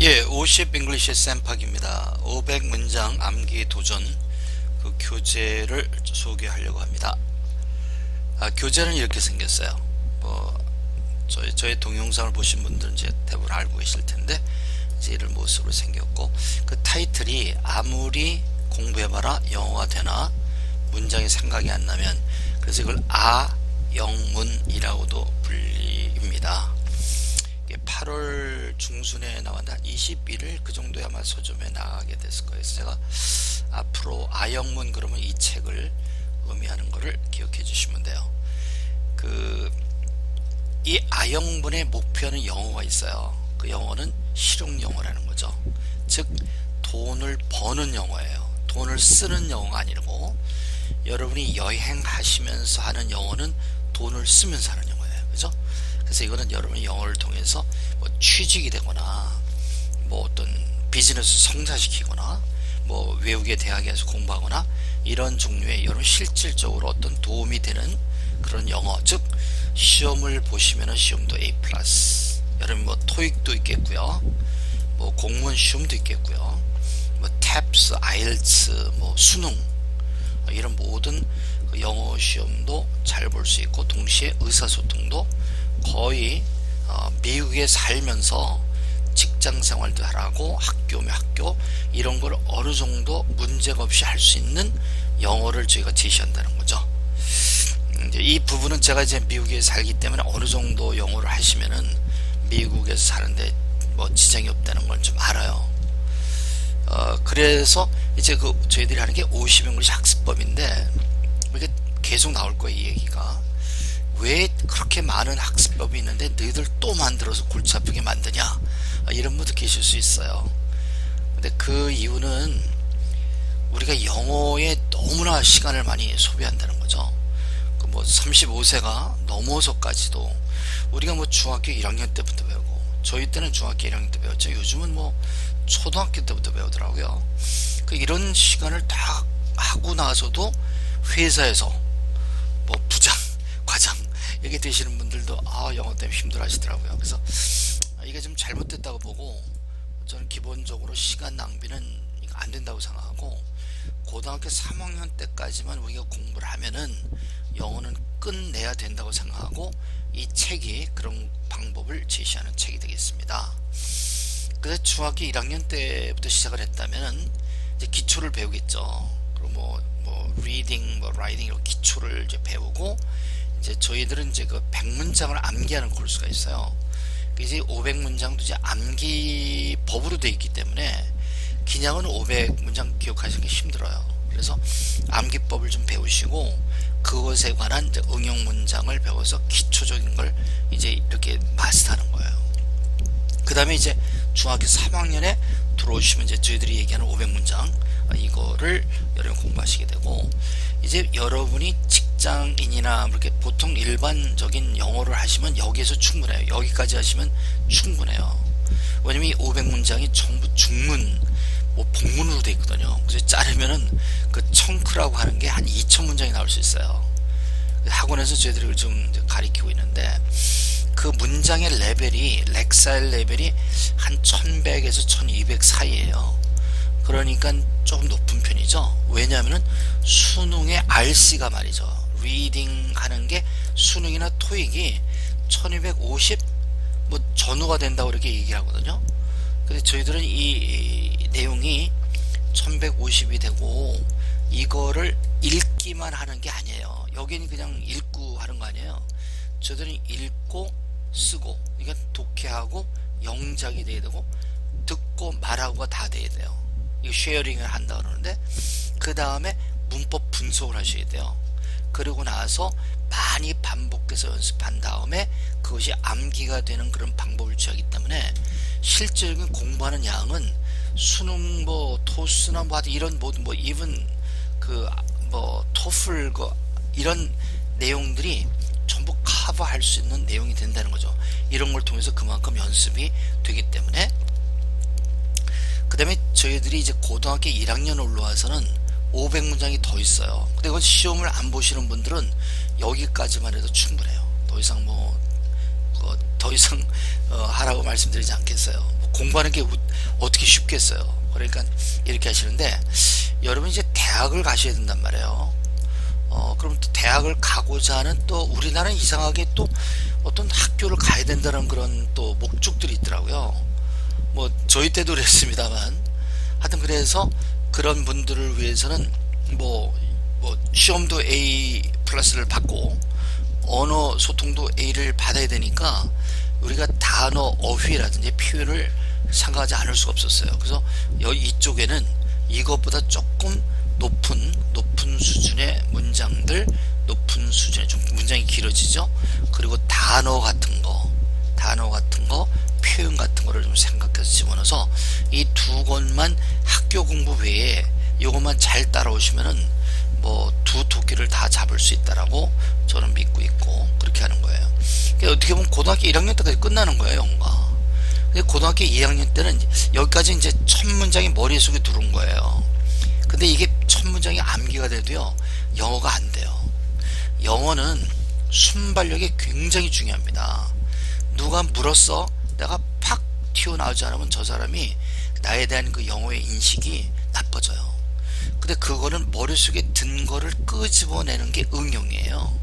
예, 50 잉글리시 쌤팍입니다. 500문장 암기 도전 그 교재를 소개하려고 합니다. 교재는 이렇게 생겼어요. 뭐 저희 동영상을 보신 분들은 이제 대부분 알고 계실 텐데 이제 이런 모습으로 생겼고, 그 타이틀이 아무리 공부해봐라 영어가 되나 문장이 생각이 안 나면, 그래서 이걸 아영문이라고도 불립니다. 8월 중순에 나왔는데 한 21일 그 정도에 아마 서점에 나가게 됐을 거예요. 그래서 제가 앞으로 아영문 그러면 이 책을 의미하는 거를 기억해 주시면 돼요. 이 아영문의 목표는 영어가 있어요. 그 영어는 실용 영어라는 거죠. 즉 돈을 버는 영어예요. 돈을 쓰는 영어가 아니고, 여러분이 여행하시면서 하는 영어는 돈을 쓰면서 하는 영어예요. 그죠? 그래서 이거는 여러분이 영어를 통해서 뭐 취직이 되거나 뭐 어떤 비즈니스 성사시키거나 뭐 외국의 대학에서 공부하거나 이런 종류의 여러분 실질적으로 어떤 도움이 되는 그런 영어, 즉 시험을 보시면은 시험도 A+, 여러분 뭐 토익도 있겠고요, 뭐 공무원 시험도 있겠고요, 뭐 탭스, 아이엘츠, 뭐 수능, 이런 모든 그 영어 시험도 잘 볼 수 있고, 동시에 의사소통도 거의 미국에 살면서 직장 생활도 하라고 학교면 학교 이런 걸 어느 정도 문제가 없이 할 수 있는 영어를 저희가 제시한다는 거죠. 이제 이 부분은 제가 이제 미국에 살기 때문에 어느 정도 영어를 하시면은 미국에서 사는데 뭐 지장이 없다는 걸 좀 알아요. 그래서 이제 그 저희들이 하는 게 50잉글리시 학습법인데, 이게 계속 나올 거예요. 이 얘기가 왜 그렇게 많은 학습법이 있는데 너희들 또 만들어서 골치 아프게 만드냐, 이런 분도 계실 수 있어요. 근데 그 이유는 우리가 영어에 너무나 시간을 많이 소비한다는 거죠. 그 뭐 35세가 넘어서까지도 우리가 뭐 중학교 1학년 때부터 배우고, 저희 때는 중학교 1학년 때 배웠죠. 요즘은 뭐 초등학교 때부터 배우더라고요. 그 이런 시간을 다 하고 나서도 회사에서 뭐 부장, 과장 이렇게 되시는 분들도 영어 때문에 힘들어 하시더라고요. 그래서 이게 좀 잘못됐다고 보고, 저는 기본적으로 시간 낭비는 안 된다고 생각하고, 고등학교 3학년 때까지만 우리가 공부를 하면은 영어는 끝내야 된다고 생각하고, 이 책이 그런 방법을 제시하는 책이 되겠습니다. 그래서 중학교 1학년 때부터 시작을 했다면은 이제 기초를 배우겠죠. 그리고 뭐 리딩, 뭐 라이팅 이런 기초를 이제 배우고, 이제 저희들은 이제 그 100문장을 암기하는 코र्스가 있어요. 이제 500문장도 이제 암기 법으로 되어 있기 때문에 그냥은 500문장 기억하시는 게 힘들어요. 그래서 암기법을 좀 배우시고, 그것에 관한 이제 응용 문장을 배워서 기초적인 걸 이제 이렇게 마스터하는 거예요. 그 다음에 이제 중학교 3학년에 들어오시면 이제 저희들이 얘기하는 500문장 이거를 여러분 공부하시게 되고, 이제 여러분이 직장인이나 이렇게 보통 일반적인 영어를 하시면 여기에서 충분해요. 여기까지 하시면 충분해요. 왜냐면 이 500문장이 전부 중문, 뭐 복문으로 되어 있거든요. 그래서 자르면은 그 청크라고 하는 게 한 2000문장이 나올 수 있어요. 학원에서 저희들이 좀 가리키고 있는데, 그 문장의 레벨이 렉사일 레벨이 한 1100에서 1200 사이에요. 그러니까 조금 높은 편이죠. 왜냐하면 수능의 RC가 말이죠, 리딩 하는 게 수능이나 토익이 1250 뭐 전후가 된다고 이렇게 얘기를 하거든요. 근데 저희들은 이 내용이 1150이 되고, 이거를 읽기만 하는 게 아니에요. 여기는 그냥 읽고 하는 거 아니에요. 저희들은 읽고 쓰고, 그러니까 독해하고 영작이 돼야 되고 듣고 말하고가 다 돼야 돼요. 이거 쉐어링을 한다 그러는데, 그 다음에 문법 분석을 하셔야 돼요. 그리고 나서 많이 반복해서 연습한 다음에 그것이 암기가 되는 그런 방법을 취하기 때문에 실질적인 공부하는 양은 수능 뭐 토스나 뭐 이런 모든 뭐 이븐 그 뭐 토플 이런 내용들이 전부 커버할 수 있는 내용이 된다는 거죠. 이런 걸 통해서 그만큼 연습이 되기 때문에. 그 다음에 저희들이 이제 고등학교 1학년 올라와서는 500문장이 더 있어요. 근데 이건 시험을 안 보시는 분들은 여기까지만 해도 충분해요. 더 이상 더 이상 하라고 말씀드리지 않겠어요. 공부하는 게 어떻게 쉽겠어요. 그러니까 이렇게 하시는데, 여러분 이제 대학을 가셔야 된단 말이에요. 그럼 또 대학을 가고자 하는, 또 우리나라는 이상하게 또 어떤 학교를 가야 된다는 그런 또 목적들이 있더라고요. 뭐 저희 때도 그랬습니다만, 하여튼 그래서 그런 분들을 위해서는 뭐 시험도 A 플러스를 받고 언어 소통도 A를 받아야 되니까 우리가 단어 어휘라든지 표현을 생각하지 않을 수가 없었어요. 그래서 이쪽에는 이것보다 조금 높은 수준의 문장들, 높은 수준의 좀 문장이 길어지죠. 그리고 단어 같은 거, 표현 같은 거를 좀 생각해서 집어넣어서 이 두 권만 학교 공부 외에 이것만 잘 따라오시면은 뭐 두 토끼를 다 잡을 수 있다라고 저는 믿고 있고, 그렇게 하는 거예요. 그러니까 어떻게 보면 고등학교 1학년 때까지 끝나는 거예요, 영어가. 근데 고등학교 2학년 때는 여기까지 이제 첫 문장이 머릿속에 들어온 거예요. 근데 이게 첫 문장이 암기가 돼도요, 영어가 안 돼요. 영어는 순발력이 굉장히 중요합니다. 누가 물었어, 내가 팍 튀어나오지 않으면 저 사람이 나에 대한 그 영어의 인식이 나빠져요. 근데 그거는 머릿속에 든 거를 끄집어내는 게 응용이에요.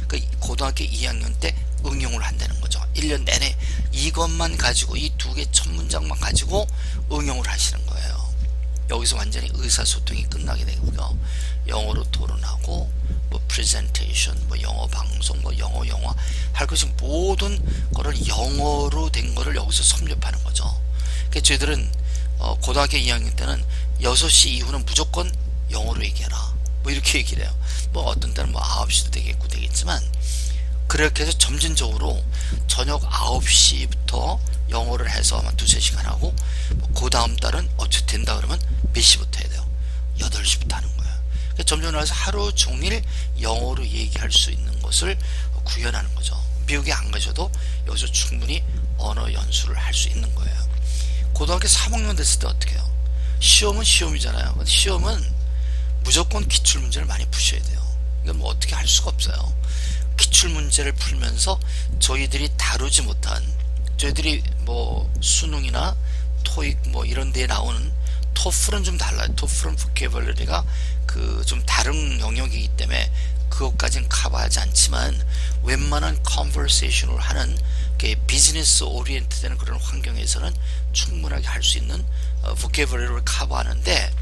그러니까 고등학교 2학년 때 응용을 한다는 거죠. 1년 내내 이것만 가지고, 이 두 개 첫 문장만 가지고 응용을 하시는 거예요. 여기서 완전히 의사소통이 끝나게 되고요. 영어로 토론하고, 뭐 프레젠테이션, 뭐 영어 방송, 뭐 영어 영화 할 것이 모든 거를 영어로 된 거를 여기서 섭렵하는 거죠. 그러니까 저희들은 고등학교 2학년 때는 6시 이후는 무조건 영어로 얘기해라, 뭐 이렇게 얘기를 해요. 뭐 어떤 때는 뭐 9시도 되겠지만, 그렇게 해서 점진적으로 저녁 9시부터 영어를 해서 아마 2-3시간 하고, 그 다음 달은 어찌 된다 그러면 몇 시부터 해야 돼요? 8시부터 하는 거예요. 그러니까 점점 나서 하루 종일 영어로 얘기할 수 있는 것을 구현하는 거죠. 미국에 안 가셔도 여기서 충분히 언어 연수를 할 수 있는 거예요. 고등학교 3학년 됐을 때 어떻게 해요? 시험은 시험이잖아요. 근데 시험은 무조건 기출문제를 많이 푸셔야 돼요. 이건 뭐 어떻게 할 수가 없어요. 기출문제를 풀면서 저희들이 다루지 못한, 저희들이 뭐 수능이나 토익 뭐 이런 데에 나오는, 토플은 좀 달라요. 토플은 보캐블러리가 그 좀 다른 영역이기 때문에 그것까지는 커버하지 않지만, 웬만한 컨버세이션을 하는 비즈니스 오리엔트 되는 그런 환경에서는 충분하게 할 수 있는 보캐블러리를 커버하는데,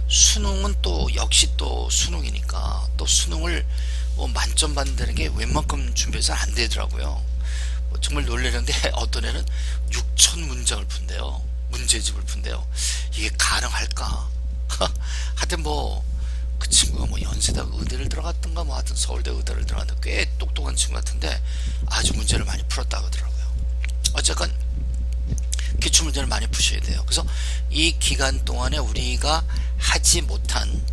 수능은 또 역시 또 수능이니까 또 수능을 뭐 만점 받는다는 게 웬만큼 준비해서 안 되더라고요. 정말 놀라는데 어떤 애는 6천 문장을 푼대요. 문제집을 푼대요. 이게 가능할까? 하여튼 뭐 그 친구가 뭐 연세대 의대를 들어갔던가, 뭐 하여튼 서울대 의대를 들어갔는데 꽤 똑똑한 친구 같은데 아주 문제를 많이 풀었다고 하더라고요. 어쨌건 기출문제를 많이 푸셔야 돼요. 그래서 이 기간 동안에 우리가 하지 못한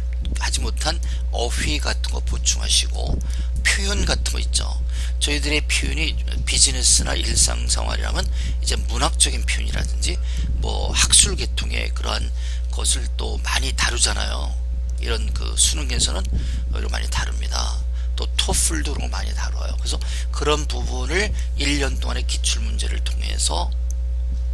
어휘 같은 거 보충하시고, 표현 같은 거 있죠. 저희들의 표현이 비즈니스나 일상생활이라면 이제 문학적인 표현이라든지 뭐 학술 계통의 그러한 것을 또 많이 다루잖아요. 이런 그 수능에서는 이걸 많이 다룹니다. 또 토플도 그런 거 많이 다뤄요. 그래서 그런 부분을 1년 동안의 기출문제를 통해서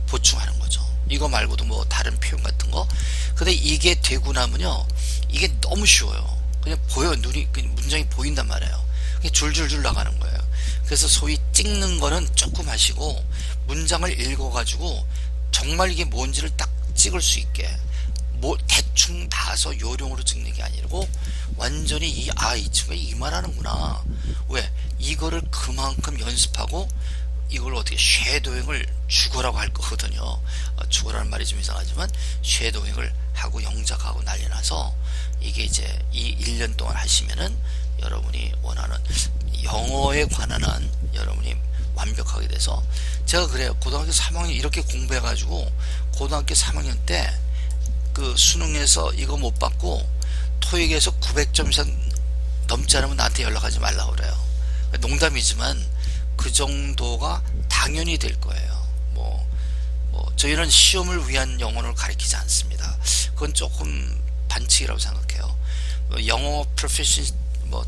보충하는 거죠. 이거 말고도 뭐 다른 표현 같은 거. 근데 이게 되고 나면요, 이게 너무 쉬워요. 그냥 보여, 눈이, 문장이 보인단 말이에요. 그냥 줄줄줄 나가는 거예요. 그래서 소위 찍는 거는 조금 하시고, 문장을 읽어가지고 정말 이게 뭔지를 딱 찍을 수 있게, 뭐 대충 봐서 요령으로 찍는 게 아니고 완전히 이 친구가 이 말하는구나. 왜? 이거를 그만큼 연습하고 이걸 어떻게 쉐도잉을 죽어라고 할 거거든요. 죽어라는 말이 좀 이상하지만 쉐도잉을 하고 영작하고 난리 나서, 이게 이제 이 1년 동안 하시면은 여러분이 원하는 영어에 관한 한 여러분이 완벽하게 돼서, 제가 그래요. 고등학교 3학년 이렇게 공부해 가지고 고등학교 3학년 때 그 수능에서 이거 못 받고 토익에서 900점 이상 넘지 않으면 나한테 연락하지 말라고 그래요. 농담이지만 그 정도가 당연히 될 거예요. 뭐 저희는 시험을 위한 영어를 가르치지 않습니다. 그건 조금 반칙이라고 생각해요. 영어 프로페션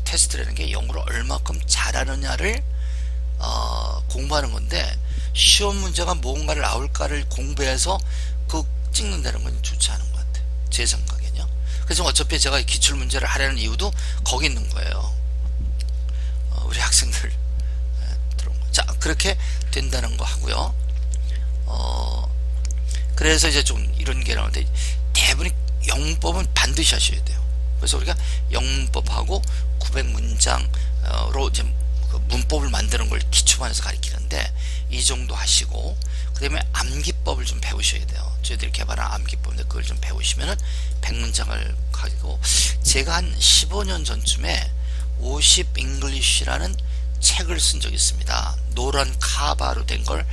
테스트라는 게 영어를 얼마큼 잘하느냐를 공부하는 건데, 시험 문제가 뭔가를 나올까를 공부해서 그 찍는다는 건 좋지 않은 것 같아요. 제 생각에는요. 그래서 어차피 제가 기출 문제를 하려는 이유도 거기 있는 거예요. 우리 학생들 들어온 거. 자, 그렇게 된다는 거 하고요. 그래서 이제 좀 이런 게 나오는데 대부분 영문법은 반드시 하셔야 돼요. 그래서 우리가 영문법하고 900문장으로 이제 문법을 만드는 걸 기초반에서 가르치는데 이 정도 하시고 그 다음에 암기법을 좀 배우셔야 돼요. 저희들이 개발한 암기법인데 그걸 좀 배우시면은 100문장을 가지고 제가 한 15년 전쯤에 50 잉글리쉬라는 책을 쓴 적이 있습니다. 노란 카바로 된 걸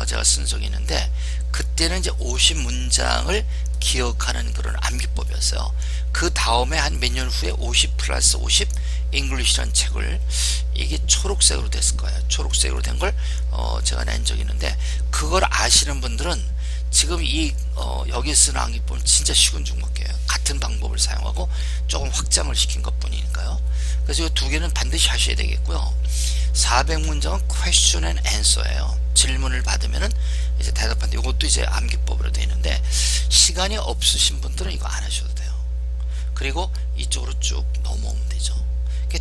제가 쓴 적이 있는데 그때는 이제 50문장을 기억하는 그런 암기법이었어요. 그 다음에 한 몇 년 후에 50 플러스 50 잉글리시라는 책을 이게 초록색으로 됐을 거예요. 초록색으로 된 걸 제가 낸 적이 있는데 그걸 아시는 분들은 지금 이 여기 쓰는 암기법은 진짜 시군중법이에요. 같은 방법을 사용하고 조금 확장을 시킨 것 뿐이니까요. 그래서 이 두 개는 반드시 하셔야 되겠고요. 400문장은 question and answer예요. 질문을 받으면은 이제 대답하는데 이것도 이제 암기법으로 되어 있는데 시간이 없으신 분들은 이거 안 하셔도 돼요. 그리고 이쪽으로 쭉 넘어오면 되죠.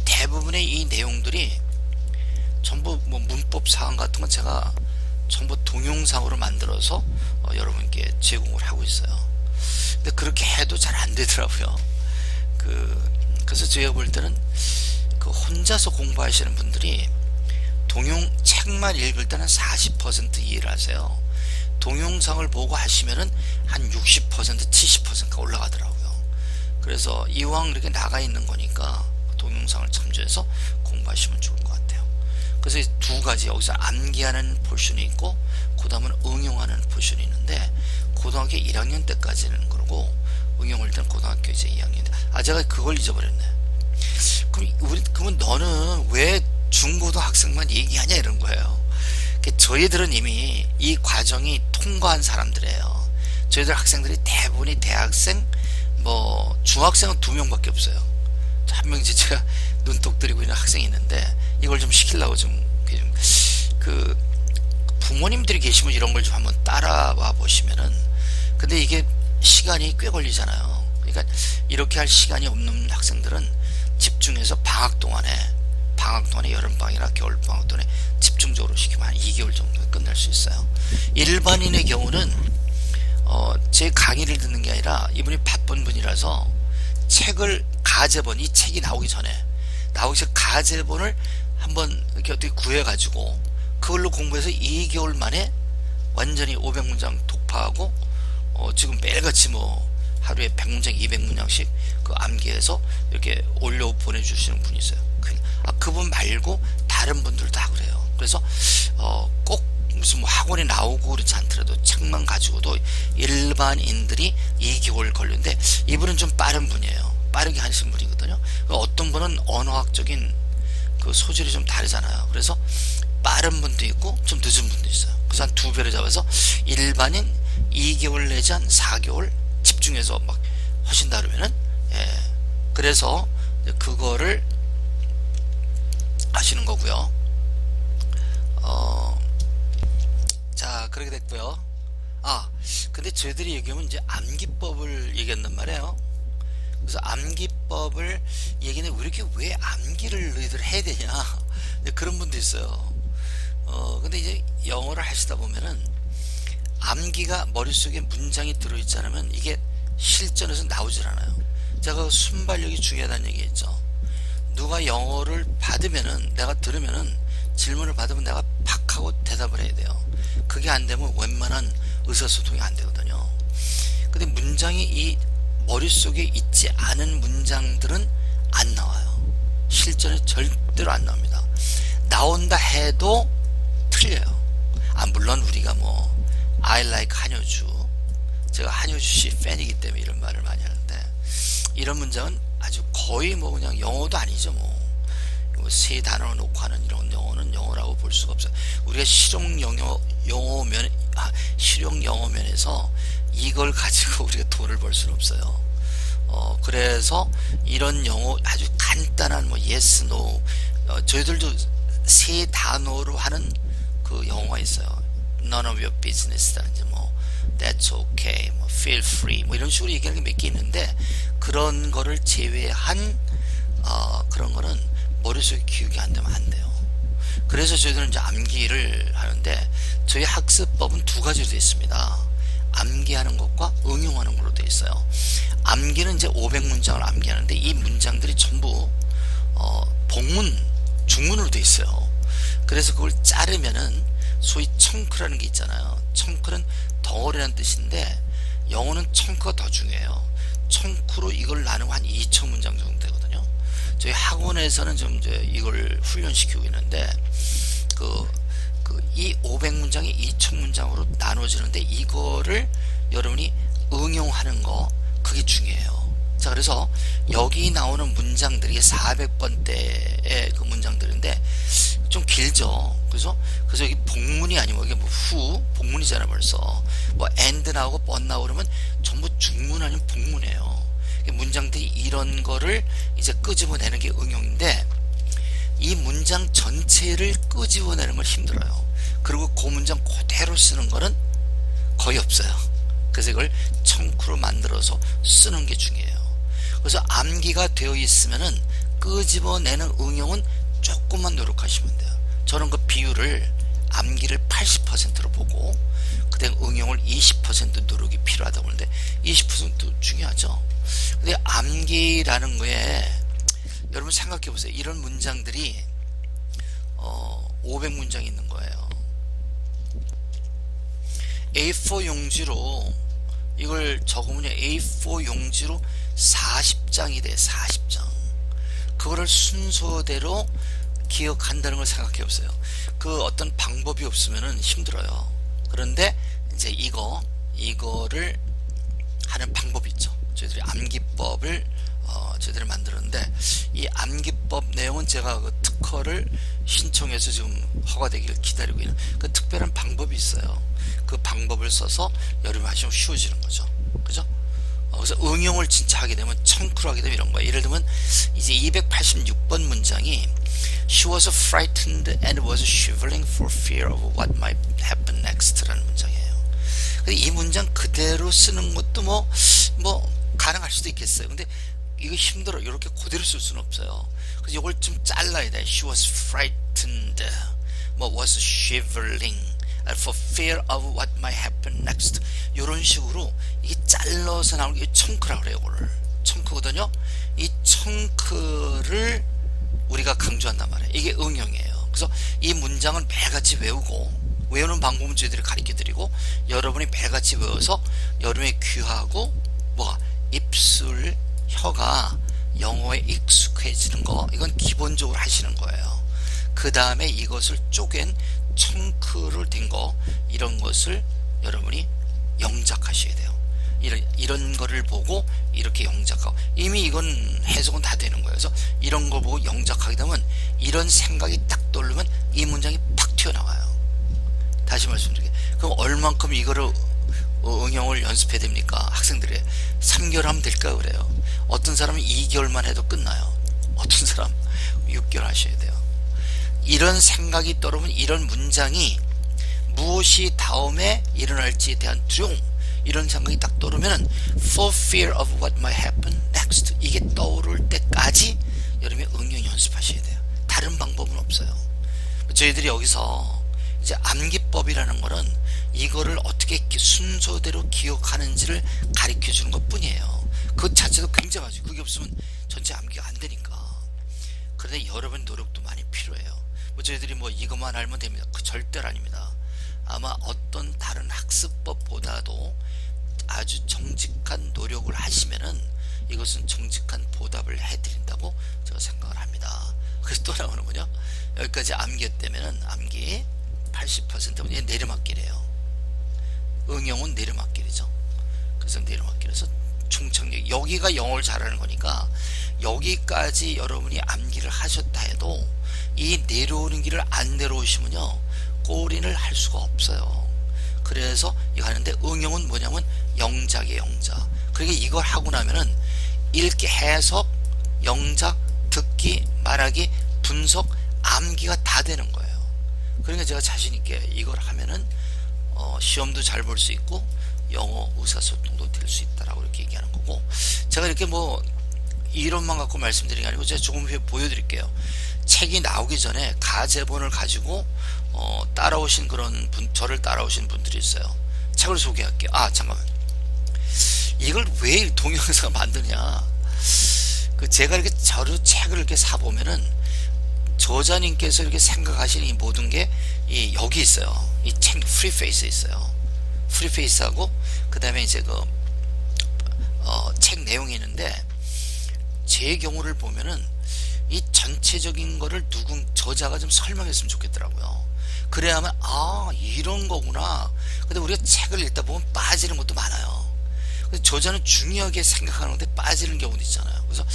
대부분의 이 내용들이 전부 뭐 문법 사항 같은 건 제가 전부 동영상으로 만들어서 여러분께 제공을 하고 있어요. 근데 그렇게 해도 잘 안 되더라고요. 그래서 제가 볼 때는 그 혼자서 공부하시는 분들이 책만 읽을 때는 40% 이해를 하세요. 동영상을 보고 하시면은 한 60%, 70%가 올라가더라고요. 그래서 이왕 이렇게 나가 있는 거니까 동영상을 참조해서 공부하시면 좋을 것 같아요. 그래서 두 가지 여기서 암기하는 포션이 있고 그 다음은 응용하는 포션이 있는데 고등학교 1학년 때까지는 그러고 응용할 때는 고등학교 이제 2학년 때. 제가 그걸 잊어버렸네. 그러면 너는 왜 중고등학생만 얘기하냐 이런 거예요. 저희들은 이미 이 과정이 통과한 사람들이에요. 저희들 학생들이 대부분이 대학생, 뭐 중학생은 2명밖에 없어요. 한 명 이제 제가 눈독 들이고 있는 학생이 있는데 이걸 좀 시키려고 그 부모님들이 계시면 이런 걸 좀 한번 따라와 보시면은 근데 이게 시간이 꽤 걸리잖아요. 그러니까 이렇게 할 시간이 없는 학생들은 집중해서 방학 동안에 여름방학이나 겨울방학 동안에 집중적으로 시키면 한 2개월 정도에 끝낼 수 있어요. 일반인의 경우는 제 강의를 듣는 게 아니라 이분이 바쁜 분이라서 책을 가제본, 이 책이 나오기 전에 가제본을 한번 이렇게 어떻게 구해가지고 그걸로 공부해서 2개월 만에 완전히 500문장 독파하고 지금 매일같이 뭐 하루에 100문장, 200문장씩 그 암기해서 이렇게 올려 보내주시는 분이 있어요. 그분 말고 다른 분들도 다 그래요. 그래서 꼭 무슨 뭐 학원에 나오고 그렇지 않더라도 책만 가지고도 일반인들이 2개월 걸리는데 이분은 좀 빠른 분이에요. 빠르게 하시는 분이거든요. 어떤 분은 언어학적인 그 소질이 좀 다르잖아요. 그래서 빠른 분도 있고 좀 늦은 분도 있어요. 그래서 한 2배를 잡아서 일반인 2개월 내지 한 4개월 집중해서 막 하신다 그러면은 그래서 그거를 하시는 거고요. 자, 그렇게 됐고요. 근데 저희들이 얘기하면 이제 암기법을 얘기한단 말이에요. 그래서 암기법을 얘기는 왜 암기를 너희들 해야 되냐 그런 분도 있어요. 근데 이제 영어를 하시다 보면은 암기가 머릿속에 문장이 들어있지 않으면 이게 실전에서 나오질 않아요. 제가 순발력이 중요하다는 얘기했죠. 누가 영어를 받으면은 내가 들으면은 질문을 받으면 내가 팍 하고 대답을 해야 돼요. 그게 안 되면 웬만한 의사소통이 안 되거든요. 근데 문장이 이 머릿속에 있지 않은 문장들은 안 나와요. 실전에 절대로 안 나옵니다. 나온다 해도 틀려요. 물론 우리가 뭐 I like 한효주, 제가 한효주 씨 팬이기 때문에 이런 말을 많이 하는데 이런 문장은 아주 거의 뭐 그냥 영어도 아니죠. 뭐 세 단어로 놓고 하는 이런 영어는 영어라고 볼 수가 없어요. 우리가 실용 영어 면에서 이걸 가지고 우리가 돈을 벌 수는 없어요. 그래서 이런 영어 아주 간단한 뭐 yes, no, 저희들도 세 단어로 하는 그 영어가 있어요. none of your business라든지 뭐 that's okay, 뭐 feel free 뭐 이런 식으로 얘기하는 게 몇 개 있는데 그런 거를 제외한 그런 거는 머릿속에 기억이 안 되면 안 돼요. 그래서 저희들은 이제 암기를 하는데 저희 학습법은 두 가지로 되어 있습니다. 암기하는 것과 응용하는 걸로 되어 있어요. 암기는 이제 500문장을 암기하는데 이 문장들이 전부 복문, 중문으로 되어 있어요. 그래서 그걸 자르면은 소위 청크라는 게 있잖아요. 청크는 덩어리라는 뜻인데 영어는 청크가 더 중요해요. 청크로 이걸 나누면 한 2000문장 정도 되거든요. 저희 학원에서는 좀 이제 이걸 훈련시키고 있는데 이 500문장이 2000문장으로 나눠지는데 이거를 여러분이 응용하는 거 그게 중요해요. 자, 그래서 여기 나오는 문장들이 400번대의 그 문장들인데 좀 길죠. 그래서 여기 복문이 아니고 이게 뭐 후 복문이잖아 벌써. 뭐 and 나오고 but 나오고 그러면 전부 중문 아니면 복문이에요. 문장들이 이런 거를 이제 끄집어내는 게 응용인데 이 문장 전체를 끄집어내는 건 힘들어요. 그리고 그 문장 그대로 쓰는 거는 거의 없어요. 그래서 이걸 청크로 만들어서 쓰는 게 중요해요. 그래서 암기가 되어 있으면은 끄집어내는 응용은 조금만 노력하시면 돼요. 저는 그 비율을 암기를 80%로 보고 그다음 응용을 20% 노력이 필요하다고 하는데 20% 중요하죠. 근데 암기라는 거에 여러분 생각해 보세요. 이런 문장들이 500문장 있는 거예요. A4 용지로 이걸 적으면 A4 용지로 40장이 돼. 40장. 그거를 순서대로 기억한다는 걸 생각해 보세요. 그 어떤 방법이 없으면은 힘들어요. 그런데 이제 이거를 하는 방법이 있죠. 저희들이 암기법을 저희들이 만들었는데 이 암기법 내용은 제가 그 특허를 신청해서 지금 허가되기를 기다리고 있는 그 특별한 방법이 있어요. 그 방법을 써서 여러분 하시면 쉬워지는 거죠. 그죠? 그래서 응용을 진짜 하게 되면 청크로 하게 되면 이런 거예요. 예를 들면 이제 286번 문장이 She was frightened and was shivering for fear of what might happen next 라는 문장이에요. 근데 이 문장 그대로 쓰는 것도 뭐 가능할 수도 있겠어요. 근데 이거 힘들어. 이렇게 그대로 쓸 수는 없어요. 그래서 이걸 좀 잘라야 돼. She was frightened, was shivering for fear of what might happen next. 이런 식으로 이게 잘라서 나오는 게 청크라고 그래요. 이거를 청크거든요. 이 청크를 우리가 강조한단 말이에요. 이게 응용이에요. 그래서 이 문장은 매일같이 외우는 방법은 저희들이 가르쳐드리고 여러분이 매일같이 외워서 여러분의 귀하고 입술 혀가 영어에 익숙해지는 거 이건 기본적으로 하시는 거예요. 그 다음에 이것을 쪼갠 청크를 된 거 이런 것을 여러분이 영작하셔야 돼요. 이런 거를 보고 이렇게 영작하고 이미 이건 해석은 다 되는 거예요. 그래서 이런 거 보고 영작하게 되면 이런 생각이 딱 떠오르면 이 문장이 팍 튀어나와요. 다시 말씀드릴게요. 그럼 얼만큼 이거를 응용을 연습해야 됩니까? 학생들이 3개월 하면 될까 그래요. 어떤 사람은 2개월만 해도 끝나요. 어떤 사람 6개월 하셔야 돼요. 이런 생각이 떠오르면 이런 문장이 무엇이 다음에 일어날지에 대한 두려움 이런 생각이 딱 떠오르면 for fear of what might happen next 이게 떠오를 때까지 여러분이 응용 연습하셔야 돼요. 다른 방법은 없어요. 저희들이 여기서 이제 암기법이라는 거는 이거를 어떻게 순서대로 기억하는지를 가르쳐 주는 것 뿐이에요. 그 자체도 굉장하죠. 그게 없으면 전체 암기가 안 되니까. 그런데 여러분 노력도 많이 필요해요. 저희들이 이것만 알면 됩니다. 그 절대로 아닙니다. 아마 어떤 다른 학습법보다도 아주 정직한 노력을 하시면은 이것은 정직한 보답을 해드린다고 제가 생각을 합니다. 그래서 또 나오는군요. 여기까지 암기였다면은 암기 80%는 내리막길이에요. 응용은 내리막길이죠. 그래서 내리막길에서 충청력 여기가 영어를 잘하는 거니까 여기까지 여러분이 암기를 하셨다 해도 이 내려오는 길을 안 내려오시면요 골인을 할 수가 없어요. 그래서 이거 하는데 응용은 뭐냐면 영작이에요. 영작. 그러니까 이걸 하고 나면은 읽기, 해석, 영작, 듣기, 말하기, 분석, 암기가 다 되는 거예요. 그러니까 제가 자신 있게 이걸 하면은 시험도 잘 볼 수 있고 영어 의사소통도 될 수 있다라고 이렇게 얘기하는 거고, 제가 이렇게 뭐 이론만 갖고 말씀드리는 게 아니고 제가 조금 후에 보여드릴게요. 책이 나오기 전에 가제본을 가지고 따라오신 그런 분, 저를 따라오신 분들이 있어요. 책을 소개할게요. 아, 잠깐만. 이걸 왜 동영상을 만드냐? 제가 이렇게 책을 이렇게 사 보면은 저자님께서 이렇게 생각하시는 이 모든 게 여기 있어요. 이 책 프리페이스에 있어요. 프리페이스하고 그 다음에 이제 책 내용이 있는데, 제 경우를 보면은 이 전체적인 거를 저자가 좀 설명했으면 좋겠더라고요. 그래야만 이런 거구나. 근데 우리가 책을 읽다 보면 빠지는 것도 많아요. 근데 저자는 중요하게 생각하는데 빠지는 경우도 있잖아요. 그래서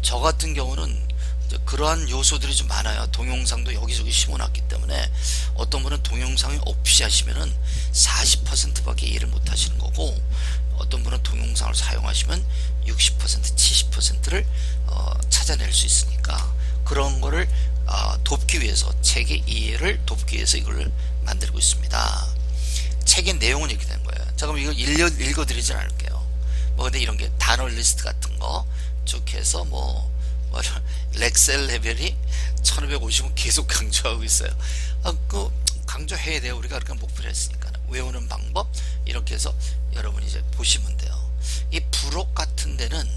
저 같은 경우는 그러한 요소들이 좀 많아요. 동영상도 여기저기 심어놨기 때문에 어떤 분은 동영상이 없이 하시면은 40%밖에 이해를 못 하시는 거고, 어떤 분은 동영상을 사용하시면 60%, 70%를 찾아낼 수 있으니까, 그런 거를 돕기 위해서, 책의 이해를 돕기 위해서 이걸 만들고 있습니다. 책의 내용은 이렇게 된 거예요. 자, 그럼 이걸 읽어드리진 않을게요. 근데 이런 게 단어 리스트 같은 거 쭉 해서 렉셀 레벨이 1550은 계속 강조하고 있어요. 강조해야 돼요. 우리가 그렇게 목표를 했으니까. 외우는 방법 이렇게 해서 여러분이 이제 보시면 돼요. 이 부록 같은 데는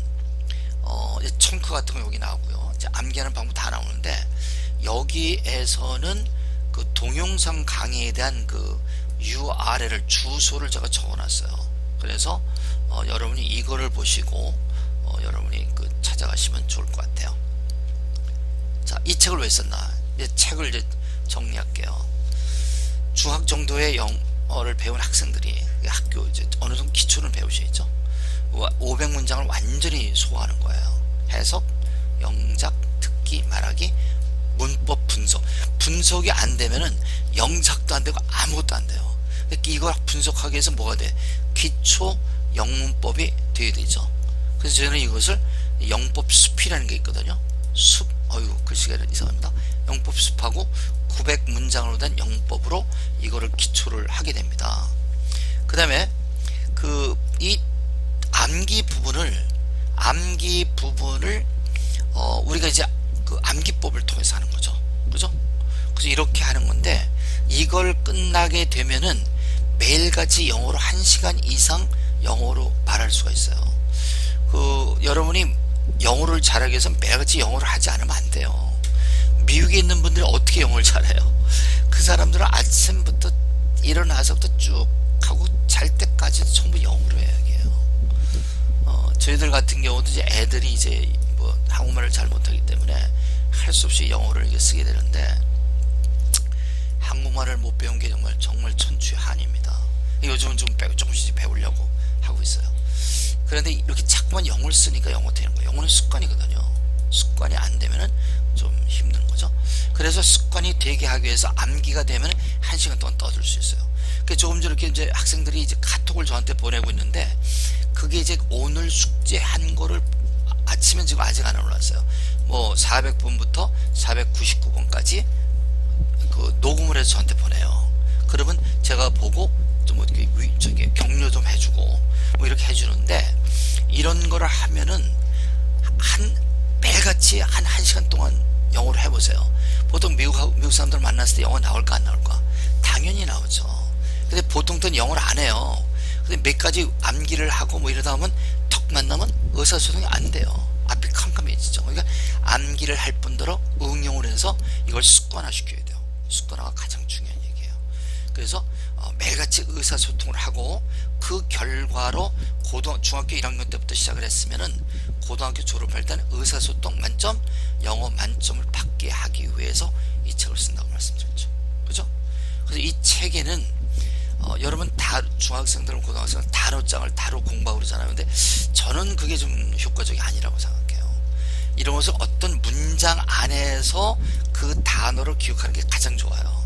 청크 같은 거 여기 나오고요. 이제 암기하는 방법 다 나오는데, 여기에서는 그 동영상 강의에 대한 그 URL을, 주소를 제가 적어놨어요. 그래서 여러분이 이거를 보시고 여러분이 찾아가시면 좋을 것 같아요. 자, 이 책을 왜 썼나? 이제 책을 이제 정리할게요. 중학 정도의 영어를 배운 학생들이 학교 이제 어느 정도 기초를 배우시죠. 500문장을 완전히 소화하는 거예요. 해석, 영작, 듣기, 말하기, 문법 분석. 분석이 안 되면은 영작도 안 되고 아무것도 안 돼요. 이걸 분석하기 위해서 뭐가 돼? 기초 영문법이 돼야 되죠. 그래서 저는 이것을 영법 숲이라는 게 있거든요. 숲, 글씨가 이상합니다. 영법 숲하고 900문장으로 된 영법으로 이거를 기초를 하게 됩니다. 그 다음에 이 암기 부분을 우리가 이제 암기법을 통해서 하는 거죠. 그죠? 그래서 이렇게 하는 건데, 이걸 끝나게 되면은 매일같이 영어로 1시간 이상 영어로 말할 수가 있어요. 여러분이 영어를 잘하기 위해서 매일같이 영어를 하지 않으면 안 돼요. 미국에 있는 분들이 어떻게 영어를 잘해요? 그 사람들은 아침부터 일어나서부터 쭉 하고 잘 때까지 전부 영어로 해야 해요. 저희들 같은 경우도 이제 애들이 이제 한국말을 잘 못하기 때문에 할 수 없이 영어를 이게 쓰게 되는데, 한국말을 못 배운 게 정말 천추한입니다. 요즘은 좀 조금씩 배우려고 하고 있어요. 그런데 이렇게 자꾸만 영어를 쓰니까 영어 되는 거예요. 영어는 습관이거든요. 습관이 안 되면은 좀 힘든 거죠. 그래서 습관이 되게 하기 위해서 암기가 되면 1시간 동안 떠들 수 있어요. 조금 전 이렇게 이제 학생들이 이제 카톡을 저한테 보내고 있는데, 그게 이제 오늘 숙제한 거를 아침에 지금 아직 안 올랐어요. 400번부터 499번까지 녹음을 해서 저한테 보내요. 그러면 제가 보고 좀 이렇게 격려 좀 해주고 이렇게 해주는데, 이런 거를 하면은 매일같이 1시간 동안 영어를 해보세요. 보통 미국 사람들 만났을 때 영어 나올까 안 나올까? 당연히 나오죠. 근데 보통은 영어를 안 해요. 근데 몇 가지 암기를 하고 이러다 보면 턱 만나면 의사소통이 안 돼요. 앞이 캄캄해지죠. 그러니까 암기를 할 뿐더러 응용을 해서 이걸 습관화 시켜야 돼요. 습관화가 가장 중요한 얘기예요. 그래서 매일같이 의사소통을 하고, 그 결과로 중학교 1학년 때부터 시작을 했으면은 고등학교 졸업할 때는 의사소통 만점, 영어 만점을 받게 하기 위해서 이 책을 쓴다고 말씀드렸죠. 그죠? 그래서 이 책에는 여러분 중학생들은 고등학생은 단어장을 다루 공부하고 그러잖아요. 근데 저는 그게 좀 효과적이 아니라고 생각해요. 이런 것을 어떤 문장 안에서 그 단어를 기억하는 게 가장 좋아요.